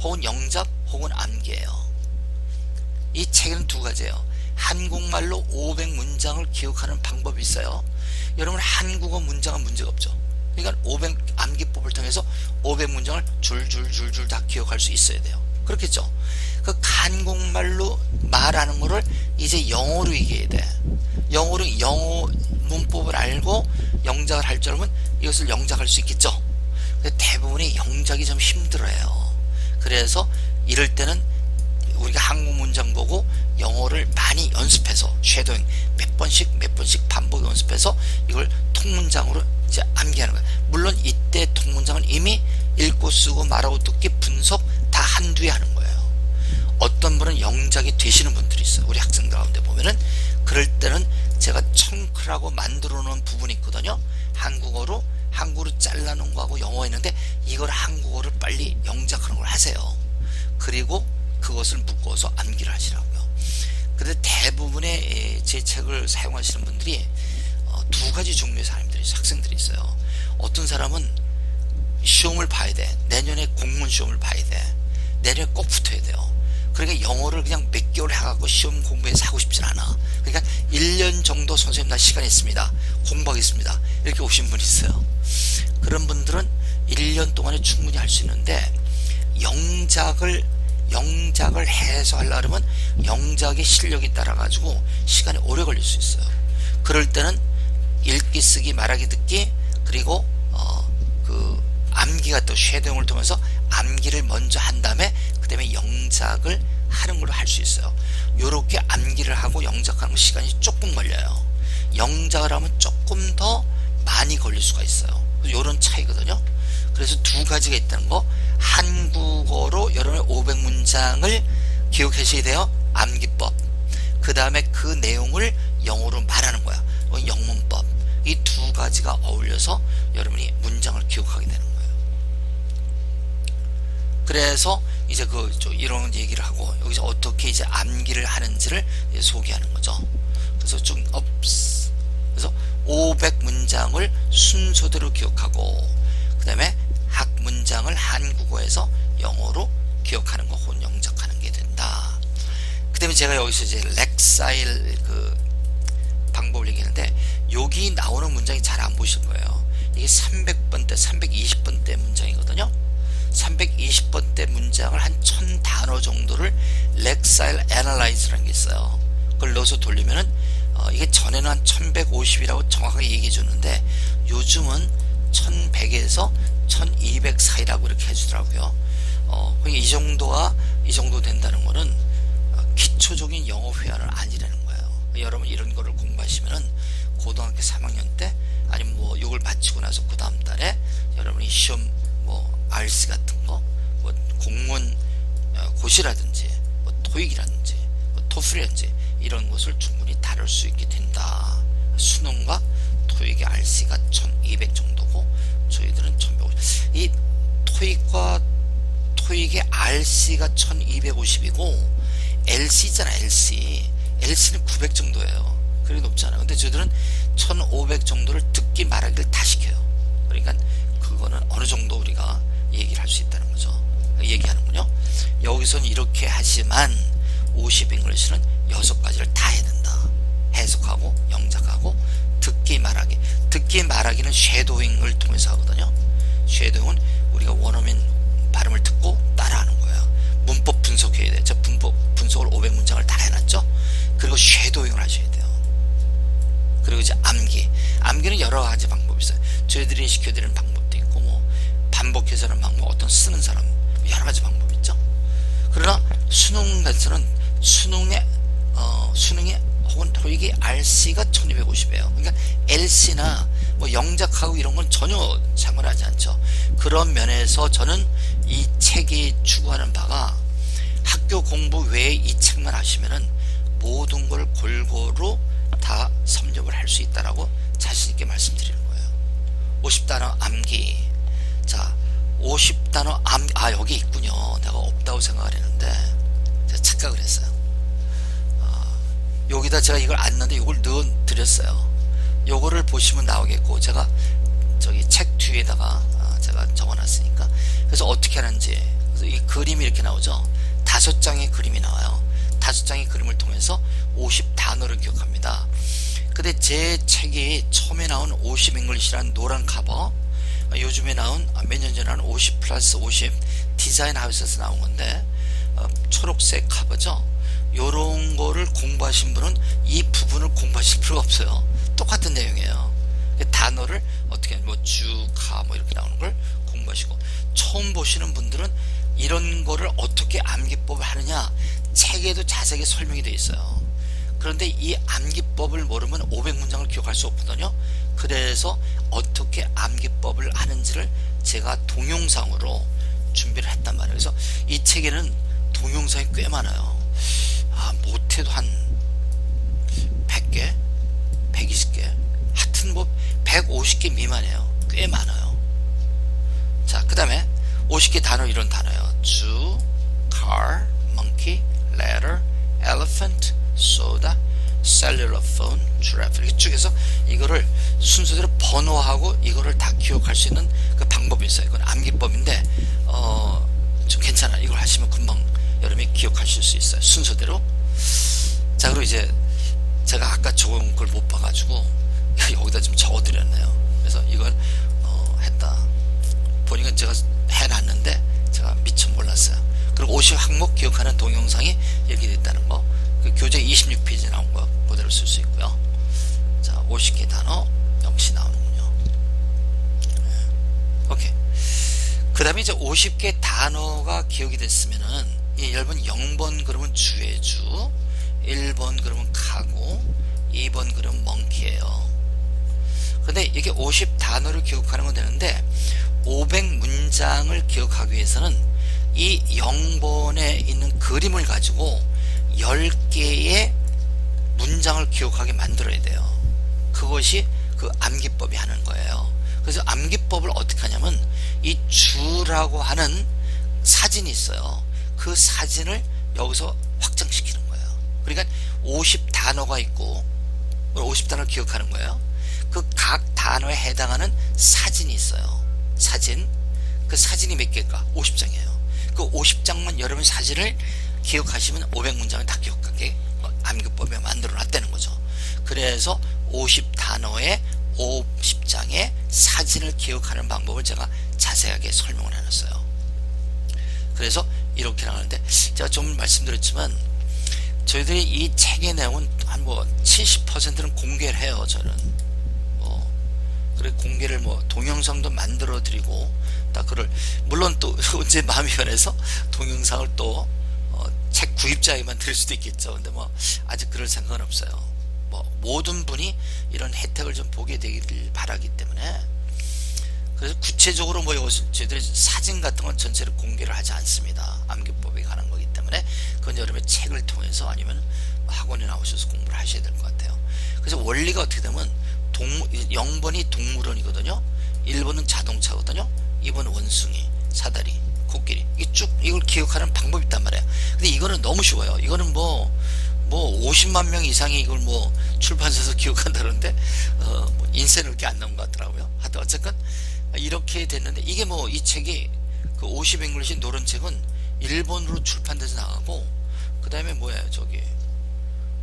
혹은 영작 혹은 암기예요. 이 책에는 두 가지예요. 한국말로 500문장을 기억하는 방법이 있어요. 여러분 한국어 문장은 문제가 없죠. 그러니까 500 암기법을 통해서 500문장을 줄줄줄줄 다 기억할 수 있어야 돼요. 그렇겠죠. 그 한국말로 말하는 거를 이제 영어로 얘기해야 돼. 영어로 영어 문법을 알고 영작을 할 줄 알면 이것을 영작할 수 있겠죠. 근데 대부분이 영작이 좀 힘들어요. 그래서 이럴 때는 우리가 한국 문장 보고 영어를 많이 연습해서 쉐도잉 몇 번씩 반복 연습해서 이걸 통문장으로 이제 암기하는 거예요. 물론 이때 통문장은 이미 읽고 쓰고 말하고 듣기 분석 다 한두에 하는 거예요. 어떤 분은 영작이 되시는 분들이 있어요. 우리 학생들 가운데 보면은 그럴 때는 제가 청크라고 만들어 놓은 부분이 있거든요. 한국어로 잘라놓은 거하고 영어 있는데 이걸 한국어를 빨리 영작하는 걸 하세요. 그리고 그것을 묶어서 암기를 하시라고요. 근데 대부분의 제 책을 사용하시는 분들이 두 가지 종류의 사람들이 학생들이 있어요. 어떤 사람은 시험을 봐야 돼. 내년에 공무원 시험을 봐야 돼. 내년에 꼭 붙어야 돼요. 그러니까 영어를 그냥 몇 개월 해갖고 시험 공부해서 하고 싶진 않아. 그러니까 1년 정도 선생님 나 시간 있습니다. 공부하겠습니다. 이렇게 오신 분이 있어요. 그런 분들은 1년 동안에 충분히 할 수 있는데 영작을 해서 하려고 하면 영작의 실력이 따라가지고 시간이 오래 걸릴 수 있어요. 그럴 때는 읽기, 쓰기, 말하기, 듣기 그리고 그 암기가 또 쉐도잉을 통해서 암기를 먼저 한 다음에 그 다음에 영작을 하는 걸로 할 수 있어요. 요렇게 암기를 하고 영작하는 건 시간이 조금 걸려요. 영작을 하면 조금 더 많이 걸릴 수가 있어요. 요런 차이거든요. 그래서 두 가지가 있다는 거. 한국어로 여러분의 500문장을 기억하셔야 돼요. 암기법. 그 다음에 그 내용을 영어로 말하는 거야. 영문법. 이 두 가지가 어울려서 여러분이 문장을 기억하게 되는 거예요. 그래서 이제 이런 얘기를 하고 여기서 어떻게 이제 암기를 하는지를 소개하는 거죠. 그래서 그래서 500문장을 순서대로 기억하고 그 다음에 학 문장을 한국어에서 영어로 기억하는 거 혹은 영작하는 게 된다. 그 다음에 제가 여기서 이제 렉사일 그 방법을 얘기하는데 여기 나오는 문장이 잘 안 보실 거예요. 이게 300번대, 320번대 문장이거든요. 320번대 문장을 한 1000단어 정도를 렉사일 애널라이즈라는 게 있어요. 그걸 넣어서 돌리면은 이게 전에는 한 1150이라고 정확하게 얘기해 줬는데 요즘은 1100에서 1200 사이라고 이렇게 해주더라고요. 이 정도 된다는 거는 기초적인 영어 회화는 아니라는 거예요. 여러분 이런 거를 공부하시면은 고등학교 3학년 때 아니면 뭐 요걸 마치고 나서 그 다음 달에 여러분이 시험 뭐 RC 같은 거 뭐 공무원 고시라든지 뭐 토익이라든지 뭐 토플이라든지 이런 것을 충분히 다룰 수 있게 된다. 수능과 토익의 RC가 1200 정도고 저희들은 1150. 이 토익과 토익의 RC가 1250이고 LC 있잖아. LC는 900 정도예요. 그렇게 높지 않아요. 근데 저희들은 1500 정도를 듣기 말하기를 다 시켜요. 그러니까 그거는 어느 정도 우리가 얘기를 할 수 있다는 거죠. 얘기하는군요. 여기서는 이렇게 하지만 50 잉글리시는 6가지를 다 해야 된다. 해석하고 영작하고 듣기 말하기. 듣기 말하기는 쉐도잉을 통해서 하거든요. 쉐도잉은 우리가 원어민 발음을 듣고 따라하는 거예요. 문법 분석해야 돼요. 저 문법 분석을 500문장을 다 해놨죠. 그리고 쉐도잉을 하셔야 돼요. 그리고 이제 암기는 여러 가지 방법이 있어요. 저희들이 시켜드리는 방법도 있고 뭐 반복해서 하는 방법, 어떤 쓰는 사람 여러 가지 방법이 있죠. 그러나 수능에서는 수능에 혹은 토익이 RC가 1250이에요. 그러니까 LC나 뭐 영작하고 이런 건 전혀 상관하지 않죠. 그런 면에서 저는 이 책이 추구하는 바가 학교 공부 외에 이 책만 하시면은 모든 걸 골고루 다 섭렵을 할 수 있다라고 자신있게 말씀드리는 거예요. 50단어 암기. 자, 50단어 여기 있군요. 내가 없다고 생각을 했는데 제가 착각을 했어요. 여기다 제가 이걸 안 넣는데 이걸 넣어 드렸어요. 요거를 보시면 나오겠고 제가 저기 책 뒤에다가 제가 적어놨으니까. 그래서 어떻게 하는지. 그래서 이 그림이 이렇게 나오죠. 5장의 그림이 나와요. 5장의 그림을 통해서 50단어를 기억합니다. 근데 제 책이 처음에 나온 50 잉글리시라는 노란 커버, 요즘에 나온 몇 년 전에 나온 50 플러스 50 디자인 하우스에서 나온 건데 초록색 커버죠. 요런 거를 공부하신 분은 이 부분을 공부하실 필요가 없어요. 똑같은 내용이에요. 단어를 어떻게 뭐 주, 가 뭐 이렇게 나오는 걸 공부하시고, 처음 보시는 분들은 이런 거를 어떻게 암기법을 하느냐 책에도 자세하게 설명이 되어 있어요. 그런데 이 암기법을 모르면 500문장을 기억할 수 없거든요. 그래서 어떻게 암기법을 하는지를 제가 동영상으로 준비를 했단 말이에요. 그래서 이 책에는 동영상이 꽤 많아요. 못해도 한 100개? 120개? 하여튼 뭐 150개 미만이에요. 꽤 많아요. 자, 그 다음에 50개 단어, 이런 단어요. 주, car, monkey, letter, elephant, soda, cellular phone, giraffe. 이렇게 쭉 해서 이거를 순서대로 번호하고 이거를 다 기억할 수 있는 그 방법이 있어요. 이건 암기법인데 좀 괜찮아요. 이걸 하시면 금방 여러분이 기억하실 수 있어요. 순서대로. 자, 그리고 이제 제가 아까 적은 걸 못 봐가지고 여기다 좀 적어드렸네요. 그래서 이걸 했다. 보니까 제가 해놨는데 제가 미처 몰랐어요. 그리고 50 항목 기억하는 동영상이 이렇게 됐다는 거. 그 교재 26페이지에 나온 거 그대로 쓸 수 있고요. 자, 50개 단어 역시 나오는군요. 오케이. 그 다음에 이제 50개 단어가 기억이 됐으면은, 여러분 0번 그러면 주의 주, 1번 그러면 카고, 2번 그러면 멍키예요. 근데 이게 50 단어를 기억하는 건 되는데 500문장을 기억하기 위해서는 이 0번에 있는 그림을 가지고 10개의 문장을 기억하게 만들어야 돼요. 그것이 그 암기법이 하는 거예요. 그래서 암기법을 어떻게 하냐면 이 주라고 하는 사진이 있어요. 그 사진을 여기서 확장시키는 거예요. 그러니까 50단어가 있고 50단어를 기억하는 거예요. 그 각 단어에 해당하는 사진이 있어요. 사진. 그 사진이 몇 개일까? 50장이에요. 그 50장만 여러분 사진을 기억하시면 500문장을 다 기억하게 암기법에 만들어 놨다는 거죠. 그래서 50단어에 50장의 사진을 기억하는 방법을 제가 자세하게 설명을 해놨어요. 그래서 이렇게 나가는데, 제가 좀 말씀드렸지만 저희들이 이 책의 내용은 한 뭐 70%는 공개를 해요. 저는 그래 공개를 뭐 동영상도 만들어 드리고 다 그걸, 물론 또 언제 마음이 변해서 동영상을 또 책 구입자에만 들을 수도 있겠죠. 근데 뭐 아직 그럴 생각은 없어요. 뭐 모든 분이 이런 혜택을 좀 보게 되기를 바라기 때문에, 그래서 구체적으로 뭐 저희들이 사진 같은 건 전체를 공개를 하지 않습니다. 암기법에 관한 거기 때문에 그건 여러분의 책을 통해서 아니면 학원에 나오셔서 공부를 하셔야 될 것 같아요. 그래서 원리가 어떻게 되면 0번이 동물원이거든요. 1번은 자동차거든요. 2번은 원숭이, 사다리, 코끼리. 이게 쭉 이걸 기억하는 방법이 있단 말이에요. 근데 이거는 너무 쉬워요. 이거는 뭐 50만 명 이상이 이걸 뭐 출판사에서 기억한다는데 뭐 인쇄는 그렇게 안 나온 것 같더라고요. 하여튼 어쨌건 이렇게 됐는데, 이게 뭐 이 책이 그 50 잉글리시 노른책은 일본으로 출판돼서 나가고, 그 다음에 뭐예요, 저기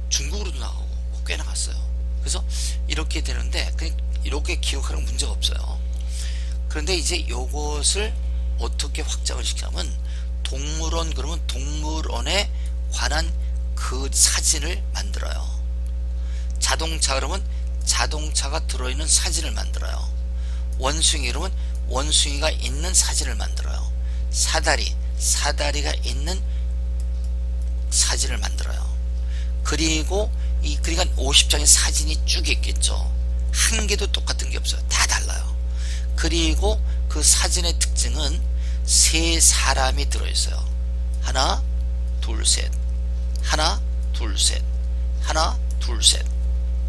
중국으로도 나가고 뭐 꽤 나갔어요. 그래서 이렇게 되는데 그냥 이렇게 기억하는 문제가 없어요. 그런데 이제 요것을 어떻게 확장을 시키냐면, 동물원 그러면 동물원에 관한 그 사진을 만들어요. 자동차 그러면 자동차가 들어있는 사진을 만들어요. 원숭이 그러면 원숭이가 있는 사진을 만들어요. 사다리가 있는 사진을 만들어요. 그리고 그러니까 50장의 사진이 쭉 있겠죠. 한 개도 똑같은 게 없어요. 다 달라요. 그리고 그 사진의 특징은 세 사람이 들어있어요. 하나, 둘, 셋. 하나, 둘, 셋. 하나, 둘, 셋.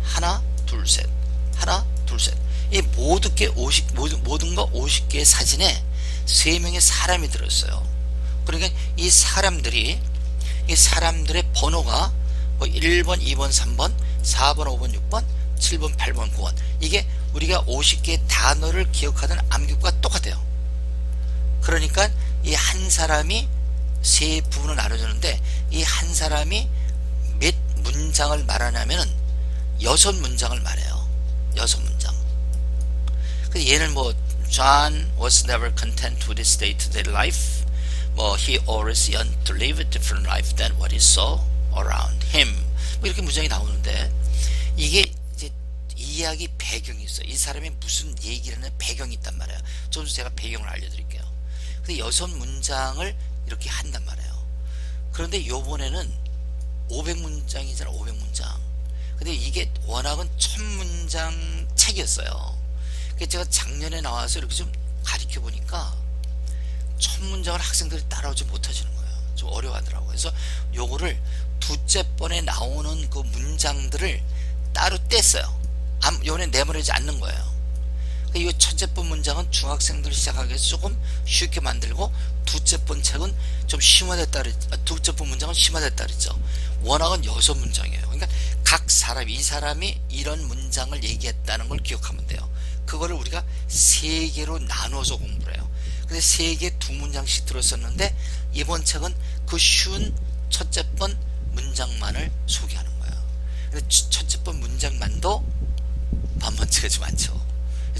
하나, 둘, 셋. 하나, 둘, 셋. 이 모든 거 50개의 사진에 3명의 사람이 들어있어요. 그러니까 이 사람들의 번호가 뭐 1번, 2번, 3번, 4번, 5번, 6번, 7번, 8번, 9번. 이게 우리가 50개의 단어를 기억하는 암기법과 똑같아요. 그러니까 이 한 사람이 세 부분을 나눠주는데, 이 한 사람이 몇 문장을 말하냐면은 6문장을 말해요. 6문장. 그래서 얘는 뭐 John was never content with his day-to-day life. 뭐 he always yearned to live a different life than what he saw around him. 뭐 이렇게 문장이 나오는데, 이게 이제 이야기 배경이 있어요. 이 사람이 무슨 얘기를 하는 배경이 있단 말이에요. 좀 제가 배경을 알려드릴게요. 근데 6문장을 이렇게 한단 말이에요. 그런데 요번에는 500문장이잖아. 500문장. 근데 이게 워낙은 1000문장 책이었어요. 그래서 제가 작년에 나와서 이렇게 좀 가르쳐 보니까 1000문장을 학생들이 따라오지 못하시는 거예요. 좀 어려워하더라고요. 그래서 요거를 두째 번에 나오는 그 문장들을 따로 뗐어요. 요번에 내보내지 않는 거예요. 이 첫째 번 문장은 중학생들 시작하기 위해서 조금 쉽게 만들고, 두째 번 책은 좀 심화됐다 두째 번 문장은 심화됐다 그랬죠. 워낙은 6문장이에요. 그러니까 각 사람이, 이 사람이 이런 문장을 얘기했다는 걸 기억하면 돼요. 그거를 우리가 3개로 나눠서 공부를 해요. 근데 3개 2문장씩 들었었는데, 이번 책은 그 쉬운 첫째 번 문장만을 소개하는 거예요. 근데 첫째 번 문장만도 반번째가 좀 많죠.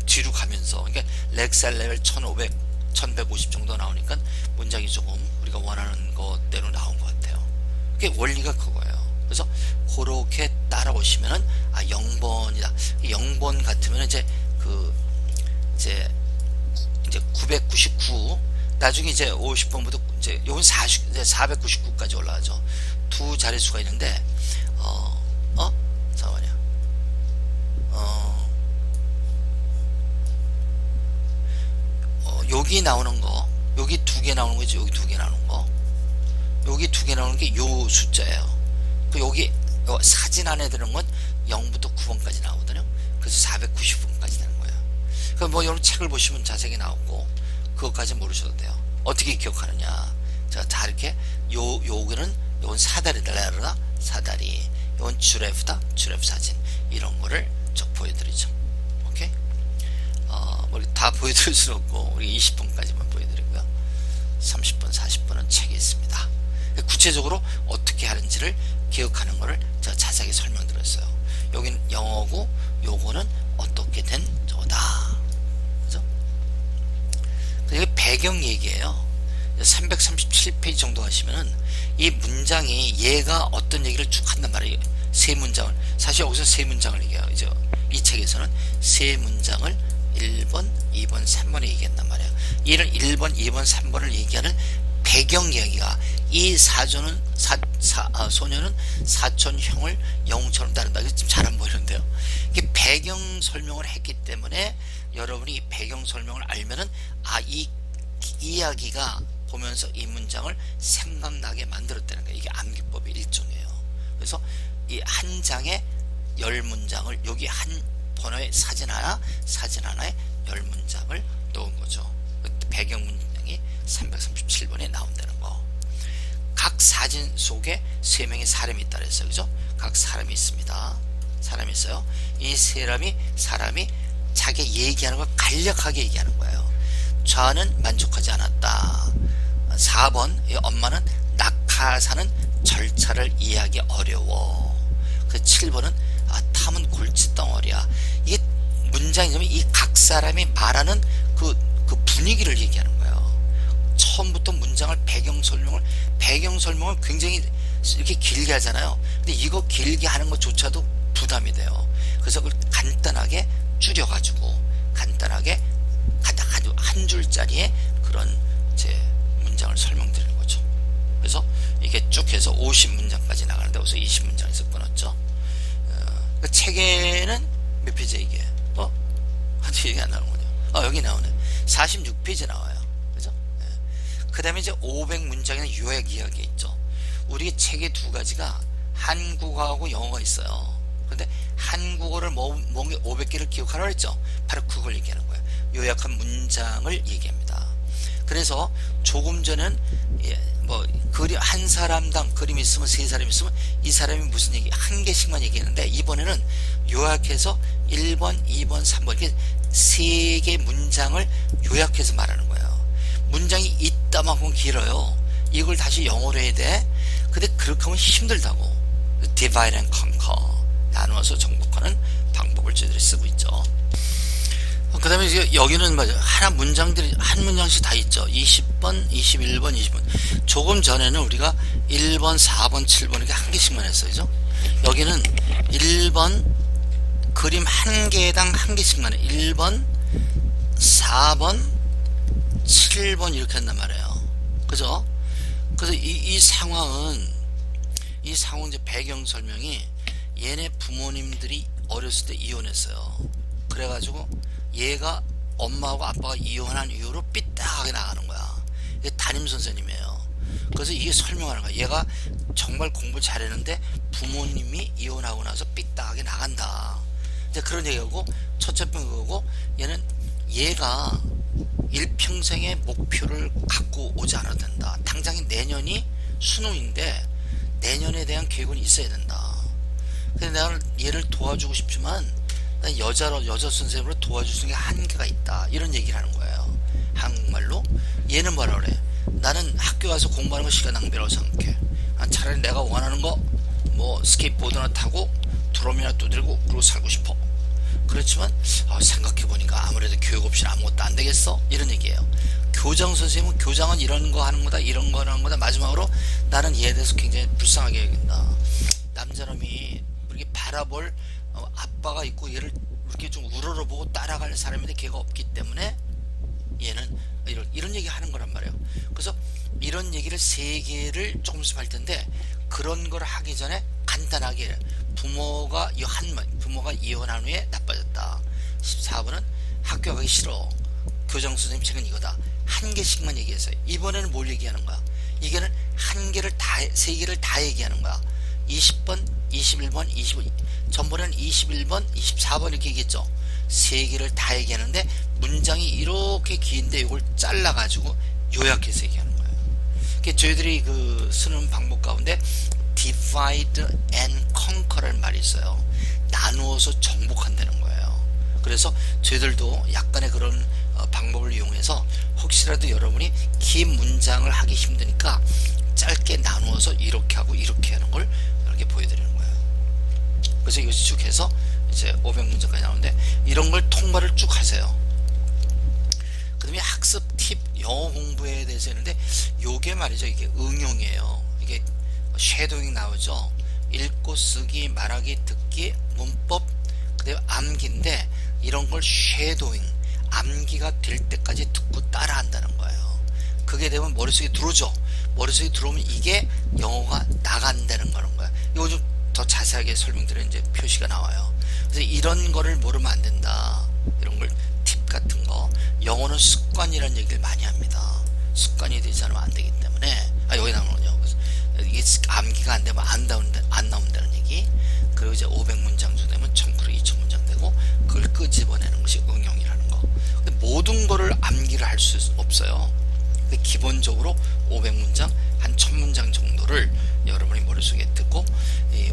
뒤로 가면서, 그러니까 렉셀 레벨 1500, 1150 정도 나오니까 문장이 조금 우리가 원하는 것대로 나온 것 같아요. 그게 원리가 그거예요. 그래서 그렇게 따라오시면은 0번이다. 0번 같으면 이제 이제 999, 나중에 이제 50번부터 이제 요건 499까지 올라가죠. 두 자릿수가 있는데, 잠깐만요. 여기 나오는 거, 여기 2개 나오는 거지, 여기 2개 나오는 거, 여기 2개 나오는 게 요 숫자예요. 여기 사진 안에 드는 건 0부터 9번까지 나오거든요. 그래서 490번까지 되는 거예요. 그럼 뭐 여러분 책을 보시면 자세하게 나오고, 그것까지 모르셔도 돼요. 어떻게 기억하느냐? 자, 다 이렇게 요거는 사다리다, 사다리. 요건 주레프다, 주레프 사진. 이런 거를 쭉 보여드리죠. 오케이? 다 보여드릴 수는 없고, 우리 20번까지만 보여드리고요. 30번, 40번은 책이 있습니다. 구체적으로 어떻게 하는지를 기억하는 거를 제가 자세하게 설명드렸어요. 여기는 영어고, 요거는 어떻게 된 저거다. 그죠? 이게 배경 얘기예요. 337페이지 정도 하시면은 이 문장이 얘가 어떤 얘기를 쭉 한단 말이에요. 3문장을. 사실 여기서 3문장을 얘기해요. 이 책에서는 3문장을 1번, 2번, 3번에 얘기한단 말이에요. 얘를 1번, 2번, 3번을 얘기하는 배경 이야기가 이 소녀는 사촌 형을 영웅처럼 다룬다. 이거 좀 잘 안 보이는데요. 이게 배경 설명을 했기 때문에 여러분이 이 배경 설명을 알면은 이 이야기가 보면서 이 문장을 생각나게 만들었다는 거예요. 이게 암기법의 일종이에요. 그래서 이 한 장에 10문장을 여기 한 번호에 사진 하나에 10문장을 넣은 거죠. 배경 문장이 337번에 나온다는 거. 각 사진 속에 3명의 사람이 있다 그랬어요. 그죠? 각 사람이 있습니다. 사람이 있어요. 이 사람이 자기 얘기하는 걸 간략하게 얘기하는 거예요. 저는 만족하지 않았다. 4번 엄마는 낙하사는 절차를 이해하기 어려워. 그 7번은 탐은 골칫덩어리야. 이게 문장이면 이 각 사람이 말하는 그 분위기를 얘기하는 거예요. 처음부터 문장을 배경 설명을 굉장히 이렇게 길게 하잖아요. 근데 이거 길게 하는 것조차도 부담이 돼요. 그래서 그걸 간단하게 줄여가지고 간단하게 한 줄짜리의 그런 제 문장을 설명드리는 거죠. 그래서 이게 쭉 해서 50문장까지 나가는데 여기서 20문장에서 끊었죠. 그 책에는 몇 페이지야 이게? 한두 얘기 안 나오는군요. 여기 나오네. 46페이지 나와요. 그죠? 그 다음에 이제 500문장에는 요약 이야기 있죠. 우리 책의 두 가지가 한국어하고 영어가 있어요. 근데 한국어를 모은 게 500개를 기억하라고 했죠. 바로 그걸 얘기하는 거예요. 요약한 문장을 얘기합니다. 그래서 조금 전엔 한 사람당 그림이 있으면 3사람이 있으면 이 사람이 무슨 얘기 한 개씩만 얘기했는데 이번에는 요약해서 1번, 2번, 3번 이렇게 3개 문장을 요약해서 말하는 거예요. 문장이 이따만큼 길어요. 이걸 다시 영어로 해야 돼. 근데 그렇게 하면 힘들다고. Divide and conquer, 나누어서 정복하는 방법을 저희들이 쓰고 있죠. 그 다음에 이제 여기는 하나 문장들이 한 문장씩 다 있죠. 20번, 21번, 20번. 조금 전에는 우리가 1번, 4번, 7번 이렇게 한 개씩만 했어요. 그죠? 여기는 1번 그림 한 개당 한 개씩만 해. 1번, 4번, 7번 이렇게 한단 말이에요. 그죠? 그래서 이 상황은 이제 배경 설명이 얘네 부모님들이 어렸을 때 이혼했어요. 그래가지고 얘가 엄마하고 아빠가 이혼한 이유로 삐딱하게 나가는 거야. 이게 담임 선생님이에요. 그래서 이게 설명하는 거야. 얘가 정말 공부 잘했는데 부모님이 이혼하고 나서 삐딱하게 나간다. 이제 그런 얘기하고 첫째 편 그거고 얘가 일평생의 목표를 갖고 오지 않아도 된다. 당장에 내년이 수능인데 내년에 대한 계획은 있어야 된다. 근데 내가 얘를 도와주고 싶지만 여자 선생님으로 도와줄 수 있는 게 한계가 있다. 이런 얘기를 하는 거예요. 한국말로. 얘는 뭐라 그래? 나는 학교 가서 공부하는 거 시간 낭비라고 생각해. 차라리 내가 원하는 거 스케이트보드나 타고 드럼이나 두드리고 그러고 살고 싶어. 그렇지만 생각해보니까 아무래도 교육 없이는 아무것도 안 되겠어? 이런 얘기예요. 교장 선생님은 교장은 이런 거 하는 거다, 이런 거 하는 거다. 마지막으로 나는 얘에 대해서 굉장히 불쌍하게 여긴다. 남자놈이 이렇게 바라볼 아빠가 있고 얘를 이렇게 좀 우러러보고 따라갈 사람인데 걔가 없기 때문에 얘는 이런 얘기 하는 거란 말이에요. 그래서 이런 얘기를 3개를 조금씩 할 텐데 그런 걸 하기 전에 간단하게 부모가 이혼한 후에 나빠졌다. 14번은 학교 가기 싫어. 교장 선생님 책은 이거다. 한 개씩만 얘기했어요. 이번에는 뭘 얘기하는 거야? 이게는 3개를 다 얘기하는 거야. 20번, 21번, 25번. 전번에는 21번, 24번 이렇게 얘기했죠. 3개를 다 얘기하는데 문장이 이렇게 긴데 이걸 잘라가지고 요약해서 얘기하는 거예요. 저희들이 쓰는 방법 가운데 divide and conquer라는 말이 있어요. 나누어서 정복한다는 거예요. 그래서 저희들도 약간의 그런 방법을 이용해서 혹시라도 여러분이 긴 문장을 하기 힘드니까 짧게 나누어서 이렇게 하고 이렇게 하는 걸 이렇게 보여드리는 거예요. 그래서 이것이 쭉 해서 이제 500문장까지 나오는데 이런 걸 통과를 쭉 하세요. 그 다음에 학습 팁, 영어 공부에 대해서 했는데 요게 말이죠. 이게 응용이에요. 이게 쉐도잉 나오죠. 읽고 쓰기, 말하기, 듣기, 문법, 그 다음에 암기인데 이런 걸 쉐도잉, 암기가 될 때까지 듣고 따라 한다는 거예요. 그게 되면 머릿속에 들어오죠. 머릿속에 들어오면 이게 영어가 나간다는 거는 거야. 이거 좀 더 자세하게 설명드려 이제 표시가 나와요. 그래서 이런 거를 모르면 안 된다. 이런 걸 팁 같은 거. 영어는 습관이라는 얘기를 많이 합니다. 습관이 되지 않으면 안 되기 때문에 여기 나오는군요. 이게 암기가 안 되면 안 나온다는 얘기. 그리고 이제 500문장 정도 되면 1000그룹 2000문장 되고 그걸 끄집어내는 것이 응용이라는 거. 근데 모든 거를 암기를 할 수 없어요. 근데 기본적으로 500문장 한 1000문장 정도를 여러분이 머릿속에 듣고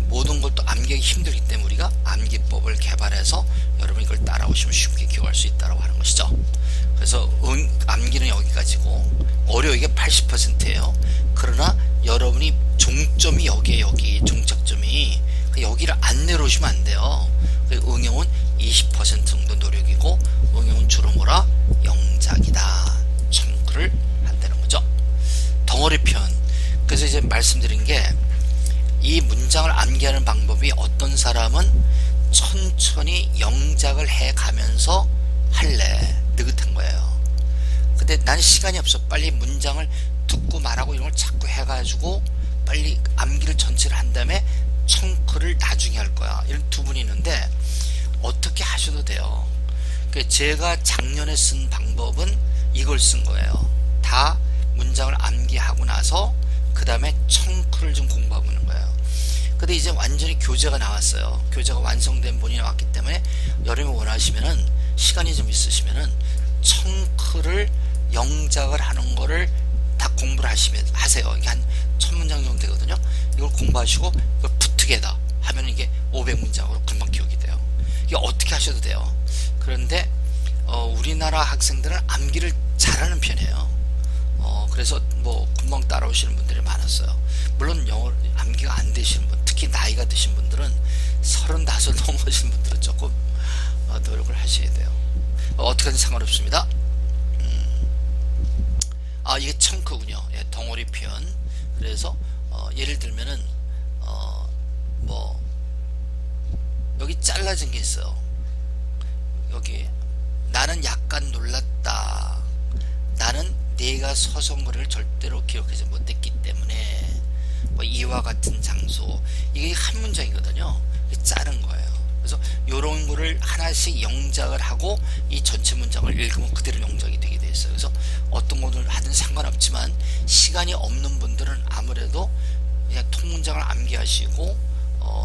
모든 걸 또 암기하기 힘들기 때문에 우리가 암기법을 개발해서 여러분이 이걸 따라오시면 쉽게 기억할 수 있다고 하는 것이죠. 그래서 암기는 여기까지고 어려워. 이게 80%예요. 그러나 여러분이 종점이 여기에 여기 종착점이 여기를 안 내려오시면 안 돼요. 응용은 20% 정도 노력이고 응용은 주로 뭐라? 영작이다. 참고를 한다는 거죠. 덩어리 표현. 그래서 이제 말씀드린 게 이 문장을 암기하는 방법이 어떤 사람은 천천히 영작을 해가면서 할래. 느긋한 거예요. 근데 난 시간이 없어. 빨리 문장을 듣고 말하고 이런 걸 자꾸 해가지고 빨리 암기를 전체를 한 다음에 청크를 나중에 할 거야. 이런 두 분이 있는데 어떻게 하셔도 돼요. 제가 작년에 쓴 방법은 이걸 쓴 거예요. 다 문장을 암기하고 나서 그 다음에 청크를 좀 공부하고 있는 거예요. 근데 이제 완전히 교재가 나왔어요. 교재가 완성된 본이 나왔기 때문에 여러분이 원하시면은 시간이 좀 있으시면은 청크를 영작을 하는 거를 다 공부를 하세요. 이게 한 1000문장 정도 되거든요. 이걸 공부하시고 이걸 푸트게다 하면 이게 500문장으로 금방 기억이 돼요. 이게 어떻게 하셔도 돼요. 그런데 우리나라 학생들은 암기를 잘하는 편이에요. 그래서 뭐 금방 따라오시는 분들이 많았어요. 물론 영어 암기가 안 되시는 분, 특히 나이가 드신 분들은 35 넘으신 분들은 조금 노력을 하셔야 돼요. 어떻게 하든 상관없습니다. 이게 청크군요. 예, 덩어리 표현. 그래서 예를 들면은 뭐 여기 잘라진 게 있어요. 여기 나는 약간 놀랐다. 나는 내가 서성거리를 절대로 기억하지 못했기 때문에 뭐 이와 같은 장소. 이게 한 문장이거든요. 자른 거예요. 그래서 요런 거를 하나씩 영작을 하고 이 전체 문장을 읽으면 그대로 영작이 되게 돼 있어요. 그래서 어떤 거를 하든 상관없지만 시간이 없는 분들은 아무래도 그냥 통문장을 암기하시고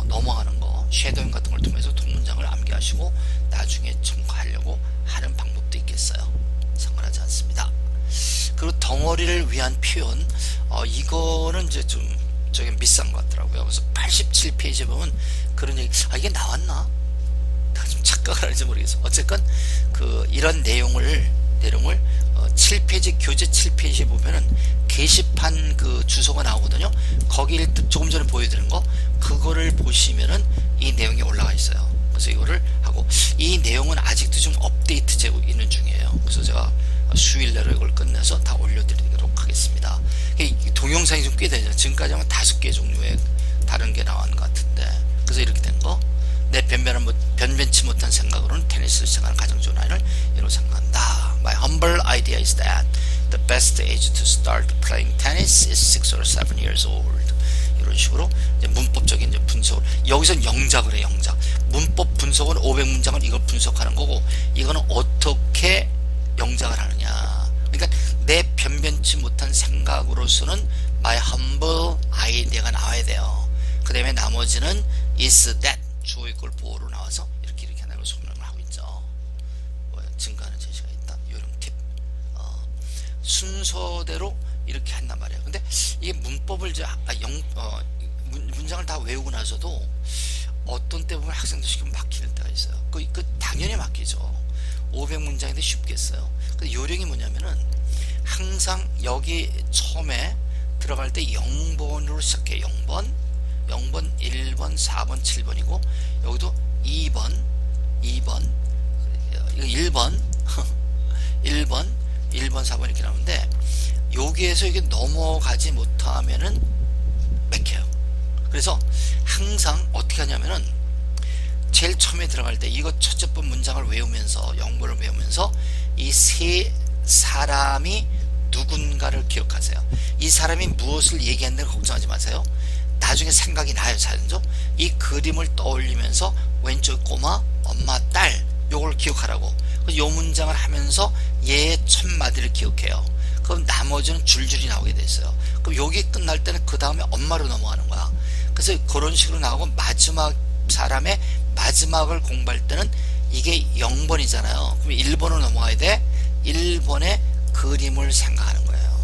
넘어가는 거 쉐도잉 같은 걸 통해서 통문장을 암기하시고 나중에 첨가하려고 하는 방법도 있겠어요. 상관하지 않습니다. 그리고 덩어리를 위한 표현, 이거는 이제 좀 저기 비싼 것 같더라고요. 그래서 87페이지에 보면 그런 얘기, 이게 나왔나? 내가 좀 착각을 하는지 모르겠어. 어쨌건 이런 내용을 7페이지 교재 7페이지에 보면은 게시판 주소가 나오거든요. 거기를 조금 전에 보여드린 거 그거를 보시면은 이 내용이 올라가 있어요. 그래서 이거를 하고 이 내용은 아직도 좀 업데이트 되고 있는 중이에요. 그래서 제가 수요일 내로 이걸 끝내서 다 올려드리도록 하겠습니다. 동영상이 좀 꽤 되죠. 지금까지 하면 5개 종류의 다른 게 나온 것 같은데, 그래서 이렇게 된 거. 내 변변치 못한 생각으로는 테니스를 시작하는 가장 좋은 아이를 이라고 생각한다. My humble idea is that the best age to start playing tennis is 6 or 7 years old. 이런 식으로 이제 문법적인 이제 분석을, 여기선 영작을 해. 영작. 문법 분석은 500문장을 이걸 분석하는 거고, 이거는 어떻게 영작을 하느냐. 그러니까 내 변변치 못한 생각으로서는 my humble idea가 나와야 돼요. 그 다음에 나머지는 is that 주어 있고 보호로 나와서 이렇게 하나로 설명을 하고 있죠. 증가하는 제시가 있다. 이런 팁. 순서대로 이렇게 한단 말이에요. 근데 이게 문법을 이제 문장을 다 외우고 나서도 어떤 때 보면 학생들 시키면 막히는 때가 있어요. 당연히 막히죠. 500문장인데 쉽겠어요. 근데 요령이 뭐냐면은 항상 여기 처음에 들어갈 때 0번으로 시작해. 0번, 1번, 4번, 7번이고 여기도 2번, 이거 1번, 1번, 4번 이렇게 나오는데 여기에서 이게 넘어가지 못하면은 맥혀요. 그래서 항상 어떻게 하냐면은 제일 처음에 들어갈 때 이거 첫째 번 문장을 외우면서 영문을 외우면서 이 세 사람이 누군가를 기억하세요. 이 사람이 무엇을 얘기했는지 걱정하지 마세요. 나중에 생각이 나요. 자연적. 이 그림을 떠올리면서 왼쪽 꼬마, 엄마, 딸 요걸 기억하라고. 요 문장을 하면서 얘의 첫 마디를 기억해요. 그럼 나머지는 줄줄이 나오게 돼 있어요. 그럼 여기 끝날 때는 그 다음에 엄마로 넘어가는 거야. 그래서 그런 식으로 나오고 마지막 사람의 마지막을 공부할 때는 이게 0번이잖아요. 그럼 1번으로 넘어가야 돼. 1번의 그림을 생각하는 거예요.